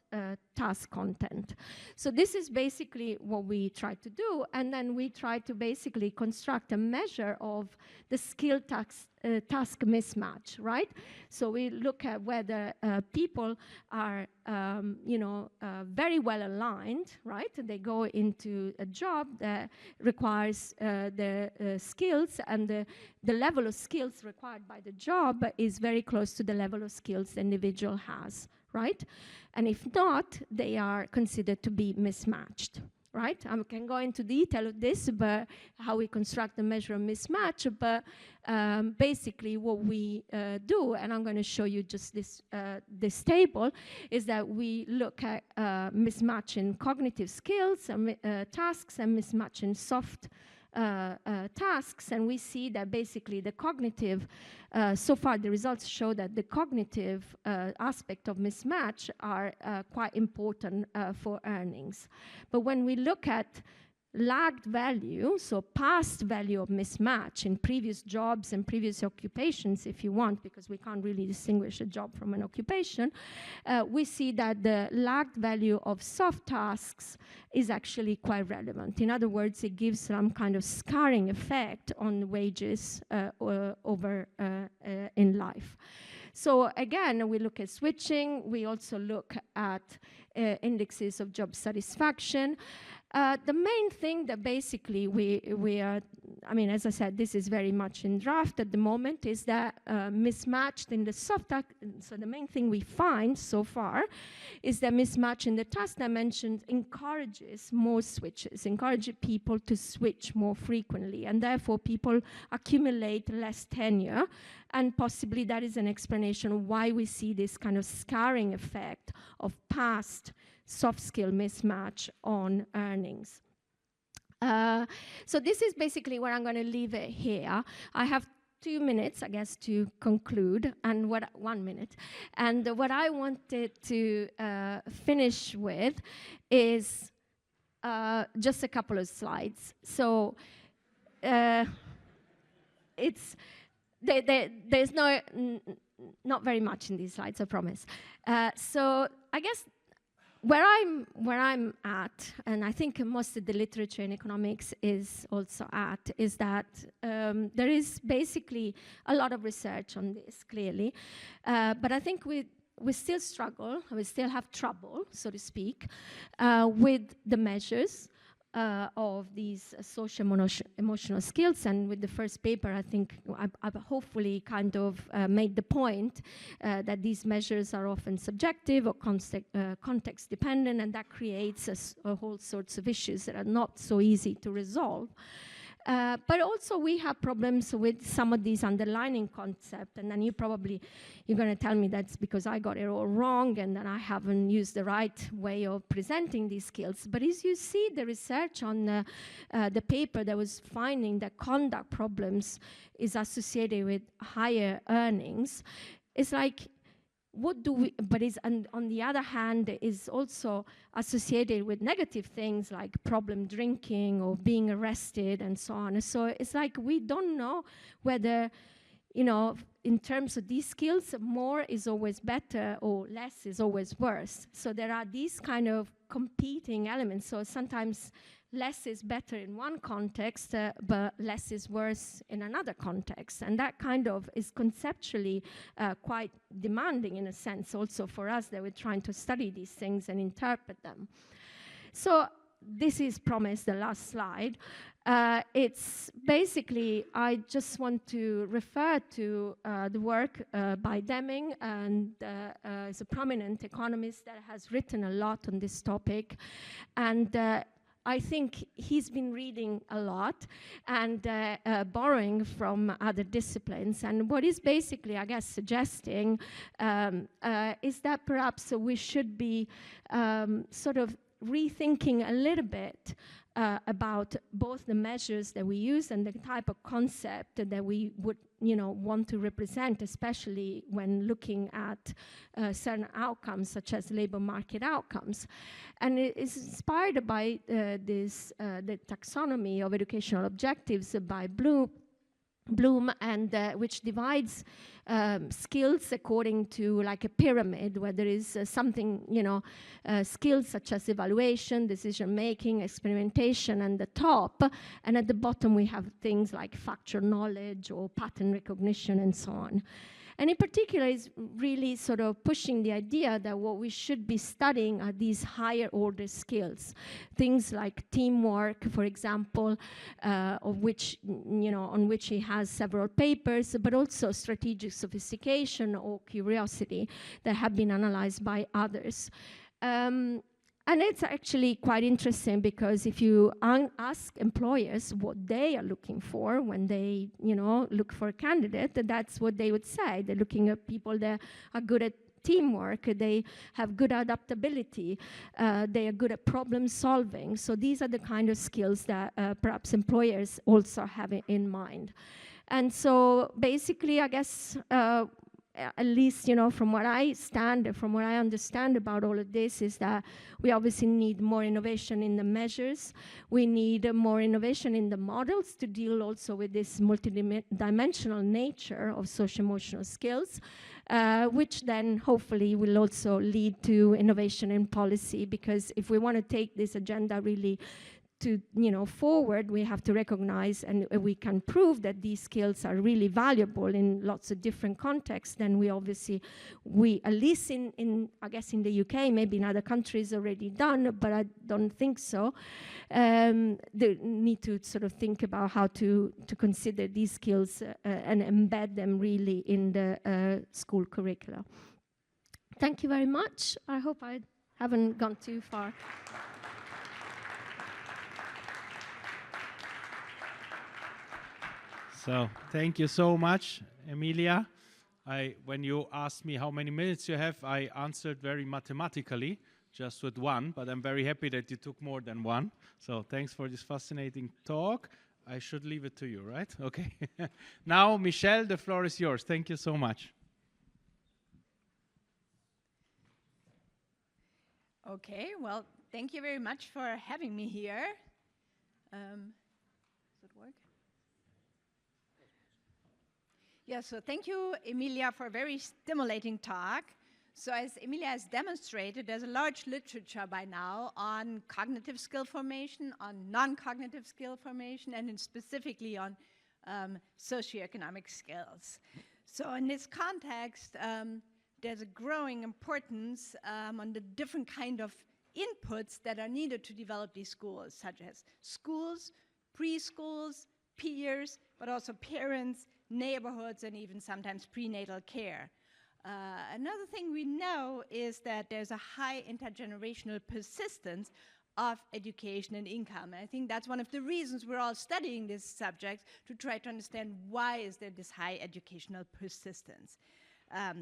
task content. So this is basically what we try to do, and then we try to basically construct a measure of the skill task mismatch, right? So we look at whether people are, very well aligned, right? They go into a job that requires the skills, and the level of skills required by the job is very close to the level of skills the individual has, right? And if not, they are considered to be mismatched. Right? I can go into detail of this, but how we construct the measure of mismatch, but basically what we do, and I'm going to show you just this table, is that we look at mismatch in cognitive skills and tasks and mismatch in soft tasks, and we see that basically the cognitive, so far the results show that the cognitive aspect of mismatch are quite important for earnings. But when we look at lagged value, so past value of mismatch in previous jobs and previous occupations, if you want, because we can't really distinguish a job from an occupation, we see that the lagged value of soft tasks is actually quite relevant. In other words, it gives some kind of scarring effect on wages over in life. So again, we look at switching. We also look at indexes of job satisfaction. The main thing that basically we are I mean, as I said, this is very much in draft at the moment, is that mismatched in the so the main thing we find so far is that mismatch in the task dimensions encourages more switches, encourages people to switch more frequently, and therefore people accumulate less tenure, and possibly that is an explanation of why we see this kind of scarring effect of past soft skill mismatch on earnings. So this is basically where I'm going to leave it here. I have 2 minutes, I guess, to conclude, and 1 minute. And what I wanted to finish with is just a couple of slides. So there's not very much in these slides, I promise. So I guess where I'm at, and I think most of the literature in economics is also at, is that there is basically a lot of research on this, clearly. But I think we still struggle, we still have trouble, so to speak, with the measures of these socio-emotional skills. And with the first paper, I think I've hopefully kind of made the point that these measures are often subjective or context dependent, and that creates a whole sorts of issues that are not so easy to resolve. But also we have problems with some of these underlying concepts, and then you're going to tell me that's because I got it all wrong and that I haven't used the right way of presenting these skills. But as you see the research on the paper that was finding that conduct problems is associated with higher earnings, it's like, what do we, but is on the other hand is also associated with negative things like problem drinking or being arrested and so on. So it's like we don't know whether, you know, in terms of these skills, more is always better or less is always worse. So there are these kind of competing elements. So sometimes less is better in one context, but less is worse in another context. And that kind of is conceptually quite demanding in a sense also for us that we're trying to study these things and interpret them. So this is promised the last slide. It's basically, I just want to refer to the work by Deming, and is a prominent economist that has written a lot on this topic. And I think he's been reading a lot and borrowing from other disciplines. And what he's basically, I guess, suggesting is that perhaps we should be sort of rethinking a little bit about both the measures that we use and the type of concept that we would, you know, want to represent, especially when looking at certain outcomes, such as labor market outcomes. And it is inspired by the taxonomy of educational objectives by Bloom, and which divides skills according to like a pyramid, where there is something, you know, skills such as evaluation, decision making, experimentation, and the top, and at the bottom we have things like factual knowledge or pattern recognition and so on. And in particular, is really sort of pushing the idea that what we should be studying are these higher order skills. Things like teamwork, for example, of which, you know, on which he has several papers, but also strategic sophistication or curiosity that have been analyzed by others. And it's actually quite interesting because if you ask employers what they are looking for when they, you know, look for a candidate, that's what they would say. They're looking at people that are good at teamwork, they have good adaptability, they are good at problem solving. So these are the kind of skills that perhaps employers also have in mind. And so basically, I guess, at least, you know, from where I stand, from what I understand about all of this, is that we obviously need more innovation in the measures. We need more innovation in the models to deal also with this multidimensional nature of socio-emotional skills, which then hopefully will also lead to innovation in policy, because if we want to take this agenda really to forward, we have to recognize and we can prove that these skills are really valuable in lots of different contexts, then we at least I guess in the UK, maybe in other countries already done, but I don't think so. They need to sort of think about how to consider these skills and embed them really in the school curricula. Thank you very much. I hope I haven't gone too far. So thank you so much, Emilia. When you asked me how many minutes you have, I answered very mathematically, just with one, but I'm very happy that you took more than one. So thanks for this fascinating talk. I should leave it to you, right? Okay. Now, Michèle, the floor is yours. Thank you so much. Okay, well, thank you very much for having me here. Does it work? Yeah, so thank you, Emilia, for a very stimulating talk. So as Emilia has demonstrated, there's a large literature by now on cognitive skill formation, on non-cognitive skill formation, and specifically on socioeconomic skills. So in this context, there's a growing importance on the different kind of inputs that are needed to develop these skills, such as schools, preschools, peers, but also parents, neighborhoods, and even sometimes prenatal care. Another thing we know is that there's a high intergenerational persistence of education and income. And I think that's one of the reasons we're all studying this subject, to try to understand why is there this high educational persistence.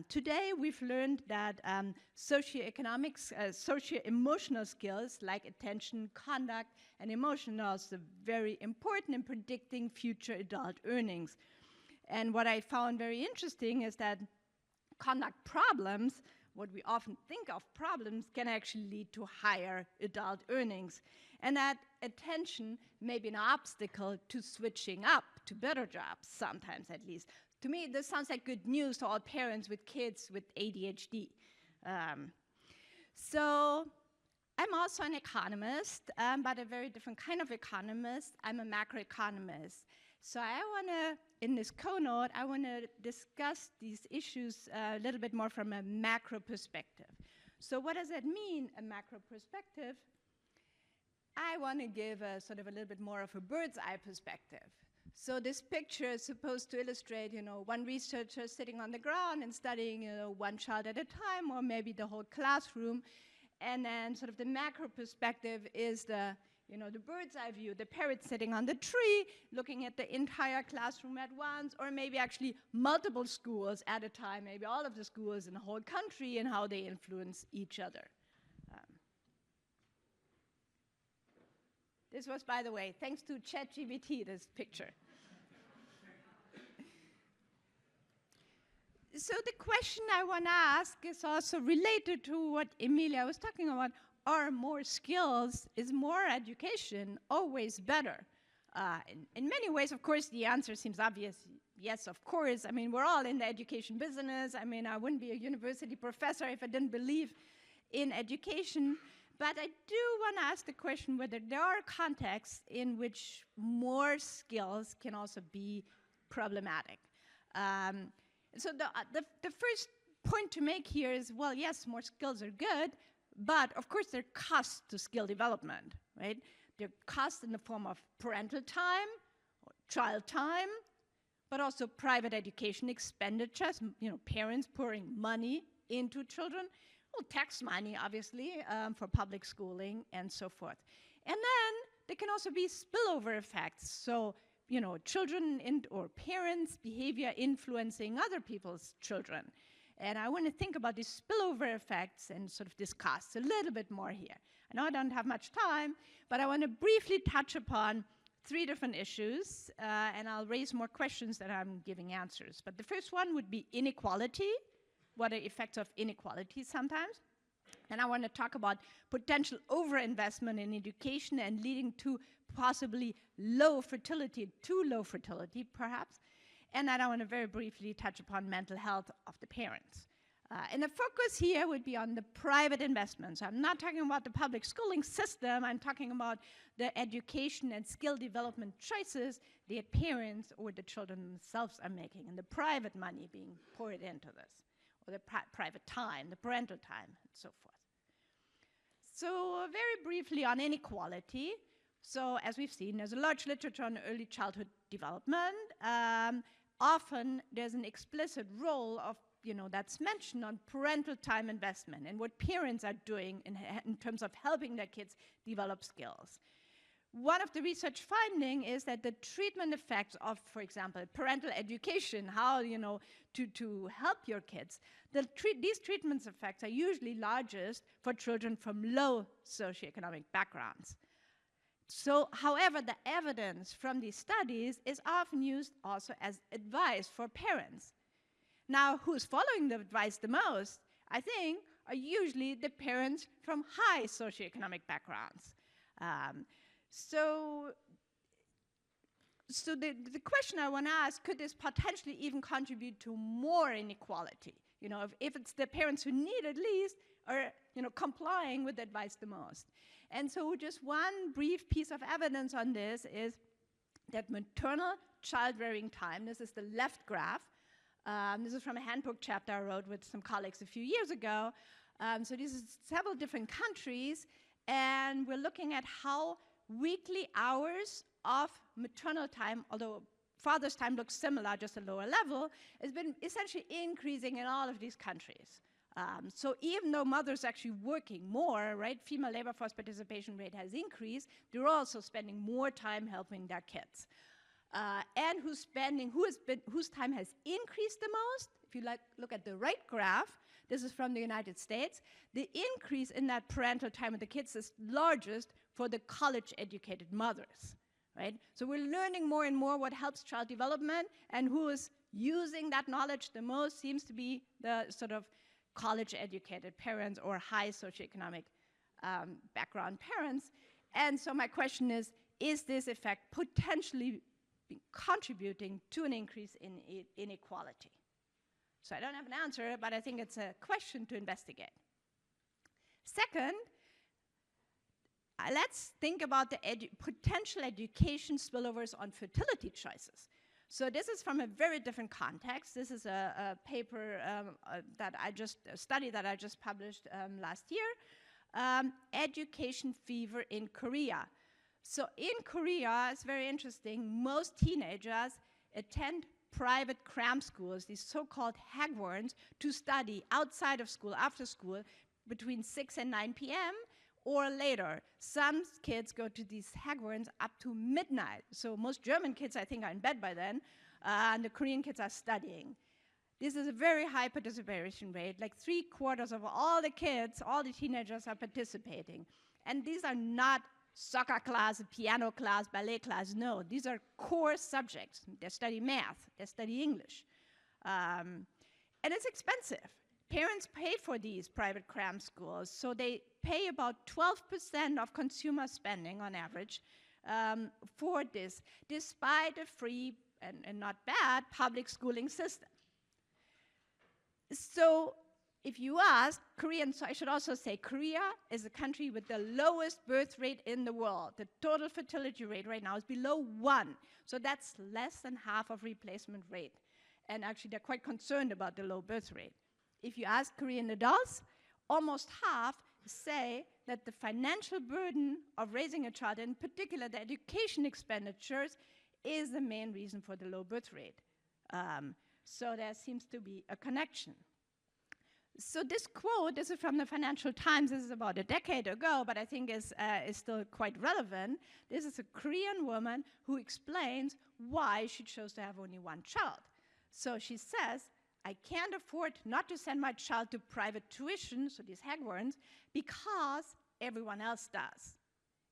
Today, we've learned that socio-emotional skills like attention, conduct, and emotion are also very important in predicting future adult earnings. And what I found very interesting is that conduct problems, what we often think of problems, can actually lead to higher adult earnings. And that attention may be an obstacle to switching up to better jobs, sometimes at least. To me, this sounds like good news to all parents with kids with ADHD. So I'm also an economist, but a very different kind of economist. I'm a macroeconomist. So I want to, in this keynote, I want to discuss these issues a little bit more from a macro perspective. So what does that mean, a macro perspective? I want to give a sort of a little bit more of a bird's eye perspective. So this picture is supposed to illustrate, one researcher sitting on the ground and studying, one child at a time, or maybe the whole classroom. And then sort of the macro perspective is the bird's eye view, the parrot sitting on the tree, looking at the entire classroom at once, or maybe actually multiple schools at a time, maybe all of the schools in the whole country and how they influence each other. This was, by the way, thanks to ChatGPT, this picture. So the question I want to ask is also related to what Emilia was talking about. Are more skills, is more education always better? In many ways, of course, the answer seems obvious. Yes, of course. I mean, we're all in the education business. I mean, I wouldn't be a university professor if I didn't believe in education. But I do want to ask the question whether there are contexts in which more skills can also be problematic. So the first point to make here is, well, yes, more skills are good, but of course there are costs to skill development, right? There are costs in the form of parental time, or child time, but also private education expenditures, parents pouring money into children, well, tax money, obviously, for public schooling and so forth. And then there can also be spillover effects. So, children or parents' behavior influencing other people's children. And I want to think about these spillover effects and sort of discuss a little bit more here. I know I don't have much time, but I want to briefly touch upon 3 different issues, and I'll raise more questions that I'm giving answers. But the first one would be inequality. What are effects of inequality sometimes? And I want to talk about potential overinvestment in education and leading to possibly low fertility, too low fertility perhaps. And then I want to very briefly touch upon mental health of the parents. And the focus here would be on the private investments. I'm not talking about the public schooling system. I'm talking about the education and skill development choices the parents or the children themselves are making, and the private money being poured into this, or the private time, the parental time, and so forth. So very briefly on inequality. So as we've seen, there's a large literature on early childhood development. Often there's an explicit role of, that's mentioned on parental time investment and what parents are doing in terms of helping their kids develop skills. One of the research finding is that the treatment effects of, for example, parental education, how, to help your kids, these treatment effects are usually largest for children from low socioeconomic backgrounds. So, however, the evidence from these studies is often used also as advice for parents. Now, who's following the advice the most, I think, are usually the parents from high socioeconomic backgrounds. So the question I want to ask, could this potentially even contribute to more inequality? If it's the parents who need it least are, complying with advice the most. And so just one brief piece of evidence on this is that maternal child-rearing time, this is the left graph. This is from a handbook chapter I wrote with some colleagues a few years ago. So this is several different countries, and we're looking at how weekly hours of maternal time, although father's time looks similar, just a lower level, has been essentially increasing in all of these countries. So even though mothers are actually working more, right, female labor force participation rate has increased, they're also spending more time helping their kids. And whose time has increased the most, if you look at the right graph, this is from the United States, the increase in that parental time with the kids is largest for the college-educated mothers, right? So we're learning more and more what helps child development, and who is using that knowledge the most seems to be the sort of college-educated parents or high socioeconomic background parents. And so my question is this effect potentially contributing to an increase in inequality? So I don't have an answer, but I think it's a question to investigate. Second, let's think about the potential education spillovers on fertility choices. So this is from a very different context. This is a paper a study that I just published last year, education fever in Korea. So in Korea, it's very interesting, most teenagers attend private cram schools, these so-called hagwons, to study outside of school, after school, between 6 and 9 p.m. or later. Some kids go to these hagwons up to midnight. So most German kids, I think, are in bed by then, and the Korean kids are studying. This is a very high participation rate, like 3/4 of all the kids, all the teenagers are participating. And these are not soccer class, piano class, ballet class, no. These are core subjects. They study math, they study English. And it's expensive. Parents pay for these private cram schools, so they pay about 12% of consumer spending on average for this, despite a free and not bad public schooling system. So if you ask Korean, so I should also say Korea is a country with the lowest birth rate in the world. The total fertility rate right now is below 1. So that's less than half of replacement rate. And actually, they're quite concerned about the low birth rate. If you ask Korean adults, almost half say that the financial burden of raising a child, in particular the education expenditures, is the main reason for the low birth rate. So there seems to be a connection. So this quote, this is from the Financial Times, this is about a decade ago, but I think is still quite relevant. This is a Korean woman who explains why she chose to have only one child. So she says, I can't afford not to send my child to private tuition, so these hagwons, because everyone else does.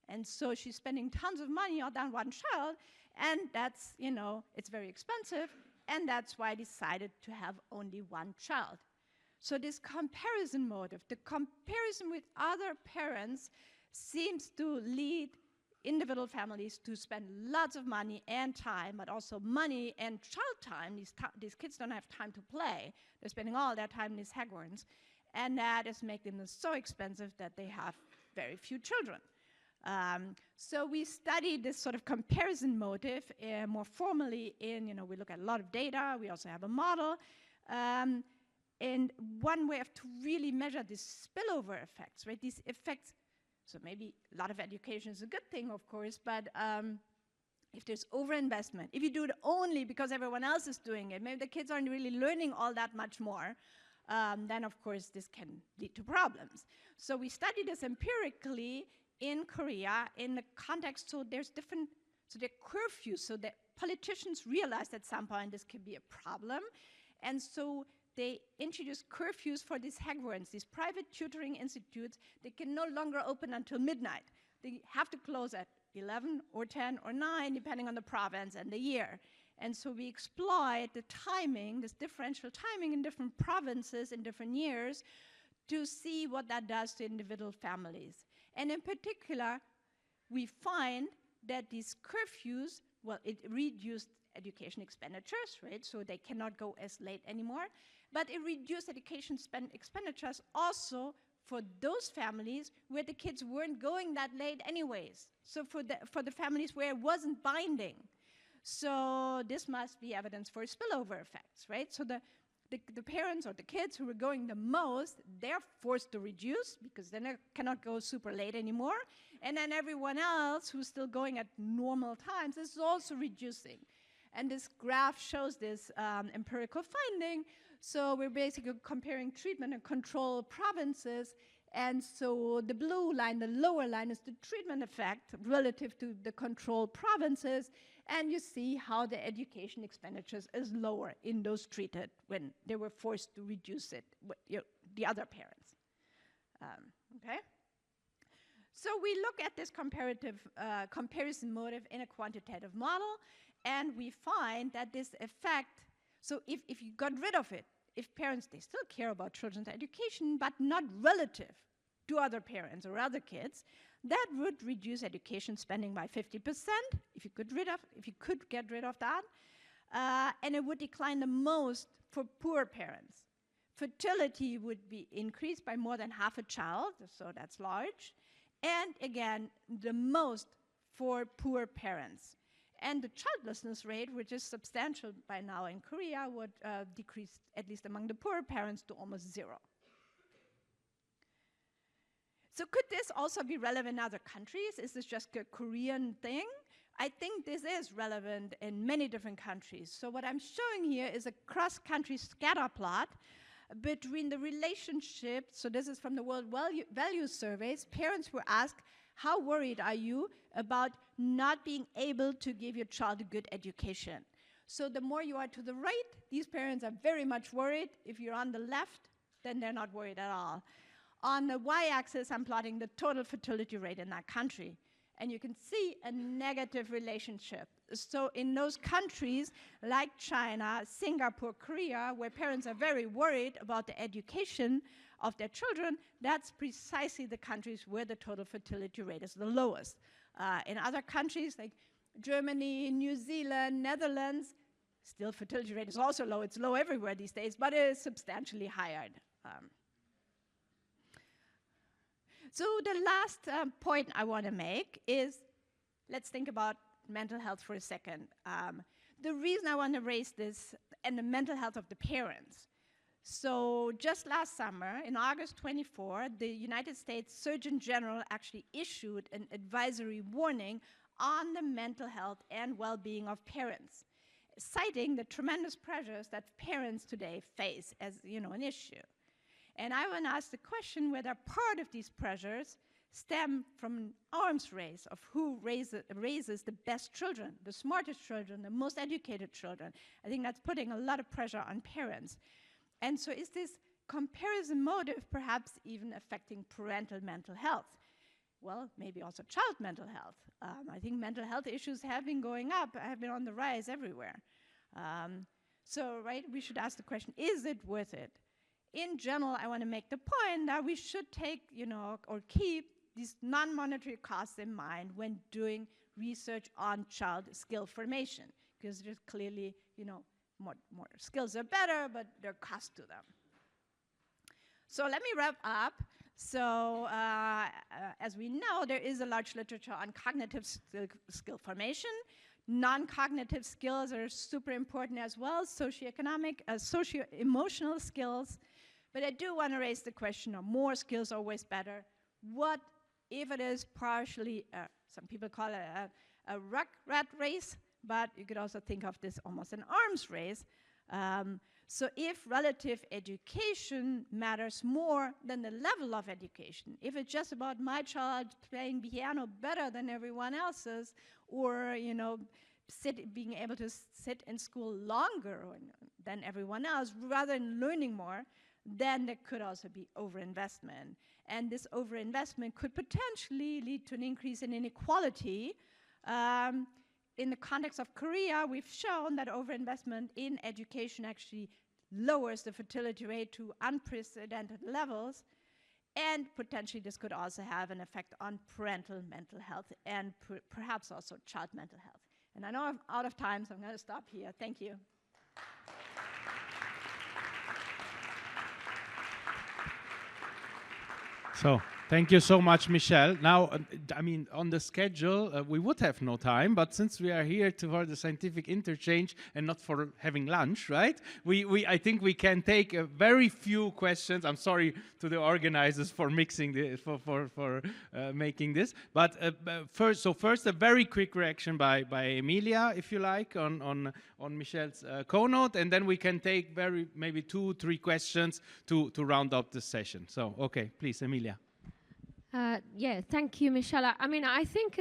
And so she's spending tons of money on that one child, and that's, it's very expensive, and that's why I decided to have only one child. So this comparison motive, the comparison with other parents, seems to lead, individual families to spend lots of money and time, but also money and child time. These kids don't have time to play. They're spending all their time in these hagwons. And that is making them so expensive that they have very few children. So we studied this sort of comparison motive more formally in, we look at a lot of data. We also have a model. And one way to really measure these spillover effects, right? These effects, so maybe a lot of education is a good thing, of course, but if there's overinvestment, if you do it only because everyone else is doing it, maybe the kids aren't really learning all that much more, then of course this can lead to problems. So we studied this empirically in Korea in the context, so there are curfews, so that politicians realized at some point this could be a problem, and so they introduced curfews for these hagwons, these private tutoring institutes. They can no longer open until midnight. They have to close at 11 or 10 or 9, depending on the province and the year. And so we exploit the timing, this differential timing in different provinces in different years to see what that does to individual families. And in particular, we find that these curfews, well, it reduced education expenditures, right? So they cannot go as late anymore. But it reduced education expenditures also for those families where the kids weren't going that late anyways. So for the families where it wasn't binding. So this must be evidence for spillover effects, right? So the parents or the kids who are going the most, they're forced to reduce because they cannot go super late anymore. And then everyone else who's still going at normal times is also reducing. And this graph shows this empirical finding. So we're basically comparing treatment and control provinces. And so the blue line, the lower line, is the treatment effect relative to the control provinces. And you see how the education expenditures is lower in those treated when they were forced to reduce it, the other parents. Okay? So we look at this comparison motive in a quantitative model, and we find that this effect, so if you got rid of it, if parents, they still care about children's education, but not relative to other parents or other kids, that would reduce education spending by 50% if you could get rid of that. And it would decline the most for poor parents. Fertility would be increased by more than half a child, so that's large. And again, the most for poor parents. And the childlessness rate, which is substantial by now in Korea, would decrease, at least among the poorer parents, to almost 0. So could this also be relevant in other countries? Is this just a Korean thing? I think this is relevant in many different countries. So what I'm showing here is a cross-country scatter plot between the relationship, so this is from the World Values Surveys. Parents were asked, how worried are you about not being able to give your child a good education? So the more you are to the right, these parents are very much worried. If you're on the left, then they're not worried at all. On the y-axis, I'm plotting the total fertility rate in that country. And you can see a negative relationship. So in those countries like China, Singapore, Korea, where parents are very worried about the education of their children, that's precisely the countries where the total fertility rate is the lowest. In other countries like Germany, New Zealand, Netherlands, still fertility rate is also low. It's low everywhere these days, but it is substantially higher. So the last point I want to make is, let's think about mental health for a second. The reason I want to raise this and the mental health of the parents. So just last summer, in August 24, the United States Surgeon General actually issued an advisory warning on the mental health and well-being of parents, citing the tremendous pressures that parents today face as, an issue. And I want to ask the question whether part of these pressures stem from an arms race of who raises the best children, the smartest children, the most educated children. I think that's putting a lot of pressure on parents. And so is this comparison motive perhaps even affecting parental mental health? Well, maybe also child mental health. I think mental health issues have been going up, have been on the rise everywhere. We should ask the question, is it worth it? In general, I want to make the point that we should take, or keep these non-monetary costs in mind when doing research on child skill formation, because there's clearly, more skills are better, but there are costs to them. So let me wrap up. So as we know, there is a large literature on cognitive skill formation. Non-cognitive skills are super important as well, socio-emotional skills. But I do want to raise the question, are more skills always better? What if it is partially, some people call it a rat race, but you could also think of this almost an arms race. So if relative education matters more than the level of education, if it's just about my child playing piano better than everyone else's, or being able to sit in school longer than everyone else, rather than learning more, then there could also be overinvestment. And this overinvestment could potentially lead to an increase in inequality. In the context of Korea, we've shown that overinvestment in education actually lowers the fertility rate to unprecedented levels, and potentially this could also have an effect on parental mental health and perhaps also child mental health. And I know I'm out of time, so I'm going to stop here. Thank you. So, thank you so much, Michèle. Now, I mean, on the schedule, we would have no time, but since we are here for the scientific interchange and not for having lunch, right? I think we can take a very few questions. I'm sorry to the organizers for mixing for making this. But first, a very quick reaction by Emilia, if you like, on Michèle's Keynote, and then we can take maybe 2-3 questions to round up the session. So, okay, please, Emilia. Yeah, thank you, Michèle. I think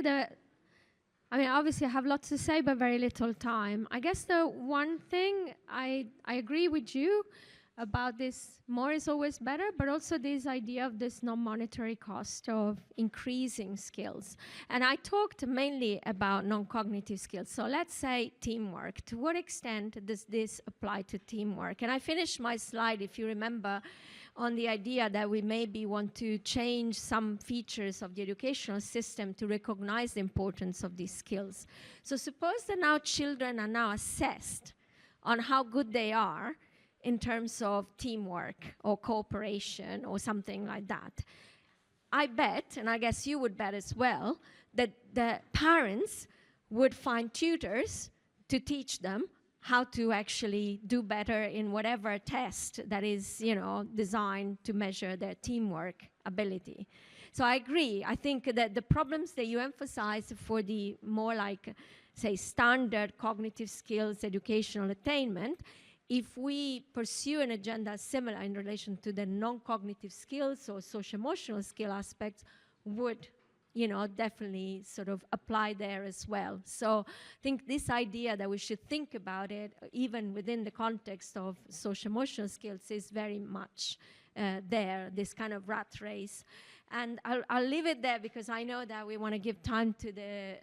obviously I have lots to say, but very little time. I guess the one thing I agree with you about this, more is always better, but also this idea of this non-monetary cost of increasing skills. And I talked mainly about non-cognitive skills. So let's say teamwork. To what extent does this apply to teamwork? And I finished my slide, if you remember, on the idea that we maybe want to change some features of the educational system to recognize the importance of these skills. So suppose that now children are now assessed on how good they are in terms of teamwork or cooperation or something like that. I bet, and I guess you would bet as well, that the parents would find tutors to teach them how to actually do better in whatever test that is, designed to measure their teamwork ability. So I agree. I think that the problems that you emphasize for the more like, say, standard cognitive skills educational attainment, if we pursue an agenda similar in relation to the non-cognitive skills or socio-emotional skill aspects, would definitely sort of apply there as well. So I think this idea that we should think about it, even within the context of social-emotional skills, is very much there, this kind of rat race. And I'll leave it there because I know that we want to give time to the,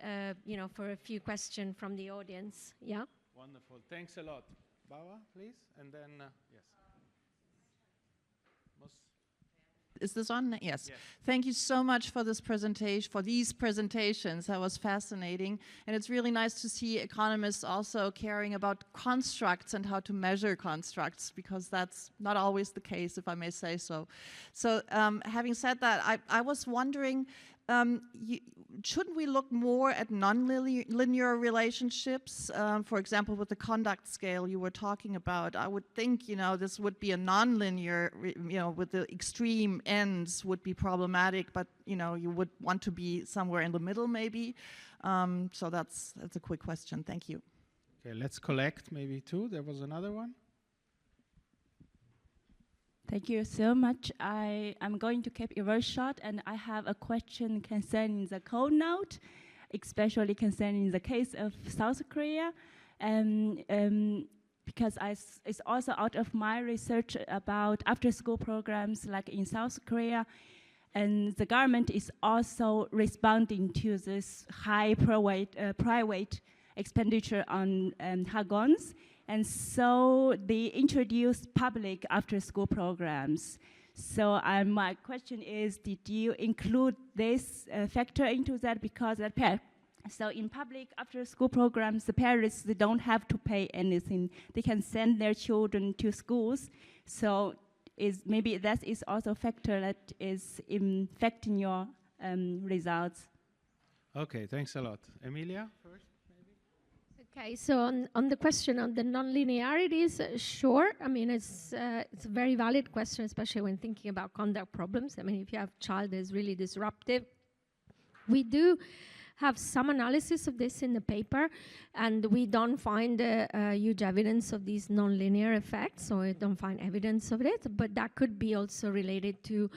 for a few questions from the audience. Yeah? Wonderful. Thanks a lot. Bauer, please, and then, yes. Is this on? Yes. Yes. Thank you so much for this presentation, for these presentations. That was fascinating. And it's really nice to see economists also caring about constructs and how to measure constructs, because that's not always the case, if I may say so. So having said that, I was wondering, shouldn't we look more at non-linear relationships? For example, with the conduct scale you were talking about, I would think, this would be a non-linear, with the extreme ends would be problematic, but, you would want to be somewhere in the middle maybe. So that's a quick question. Thank you. Okay, let's collect maybe 2. There was another one. Thank you so much. I'm going to keep it very short, and I have a question concerning the Keynote, especially concerning the case of South Korea, because it's also out of my research about after-school programs like in South Korea, and the government is also responding to this high private expenditure on hagons. And so they introduced public after-school programs. So my question is, did you include this factor into that? Because so in public after-school programs, the parents, they don't have to pay anything. They can send their children to schools. So maybe that is also a factor that is affecting your results. Okay, thanks a lot. Emilia, first? Okay, so on the question on the non-linearities, sure. I mean, it's a very valid question, especially when thinking about conduct problems. I mean, if you have a child that is really disruptive, we do have some analysis of this in the paper, and we don't find huge evidence of these non-linear effects, so we don't find evidence of it, but that could be also related to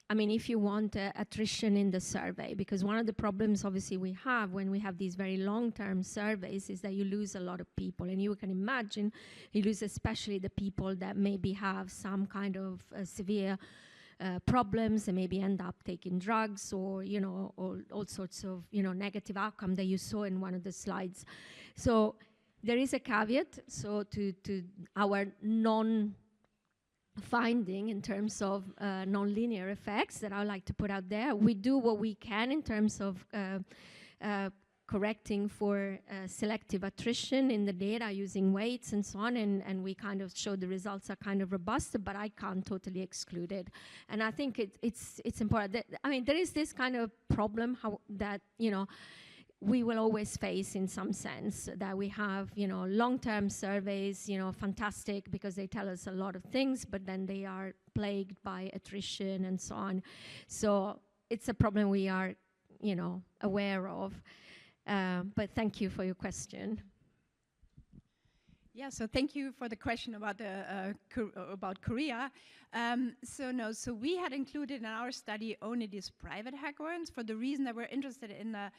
I mean, if you want attrition in the survey, because one of the problems obviously we have when we have these very long-term surveys is that you lose a lot of people, and you can imagine you lose especially the people that maybe have some kind of severe problems and maybe end up taking drugs or, you know, all sorts of, you know, negative outcome that you saw in one of the slides. So there is a caveat, so to our finding in terms of non-linear effects that I would like to put out there. We do what we can in terms of correcting for selective attrition in the data using weights and so on, and we kind of show the results are kind of robust, but I can't totally exclude it. And I think it's important that, I mean, there is this kind of problem that, you know, we will always face in some sense, that we have, you know, long-term surveys, you know, fantastic because they tell us a lot of things, but then they are plagued by attrition and so on. So it's a problem we are, you know, aware of. But thank you for your question. Yeah, so thank you for the question about about Korea. So we had included in our study only these private hackathons for the reason that we're interested in the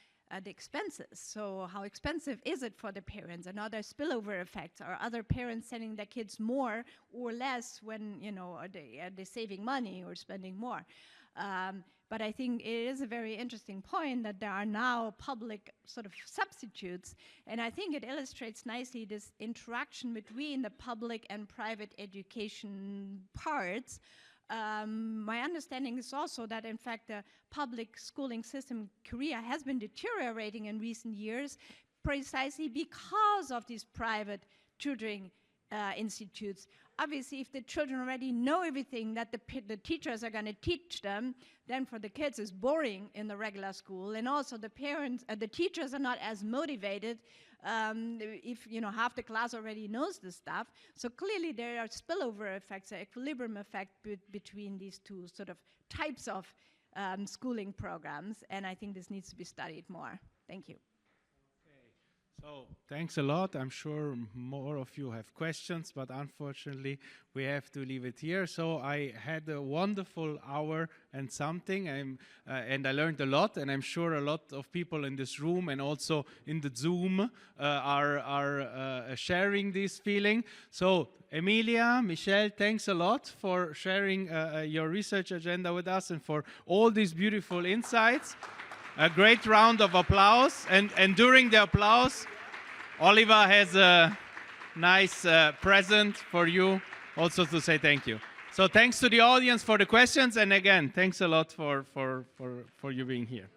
expenses. So how expensive is it for the parents, and are there spillover effects? Are other parents sending their kids more or less when, you know, are they saving money or spending more? But I think it is a very interesting point that there are now public sort of substitutes, and I think it illustrates nicely this interaction between the public and private education parts. My understanding is also that, in fact, the public schooling system in Korea has been deteriorating in recent years precisely because of these private tutoring institutes. Obviously, if the children already know everything that the teachers are going to teach them, then for the kids it's boring in the regular school, and also the parents, the teachers are not as motivated if, you know, half the class already knows the stuff. So clearly there are spillover effects, an equilibrium effect between these two sort of types of schooling programs, and I think this needs to be studied more. Thank you. So thanks a lot. I'm sure more of you have questions, but unfortunately we have to leave it here. So I had a wonderful hour and something, and I learned a lot, and I'm sure a lot of people in this room and also in the Zoom are sharing this feeling. So Emilia, Michèle, thanks a lot for sharing your research agenda with us and for all these beautiful insights. A great round of applause, and during the applause, Oliver has a nice present for you also to say thank you. So thanks to the audience for the questions, and again, thanks a lot for you being here.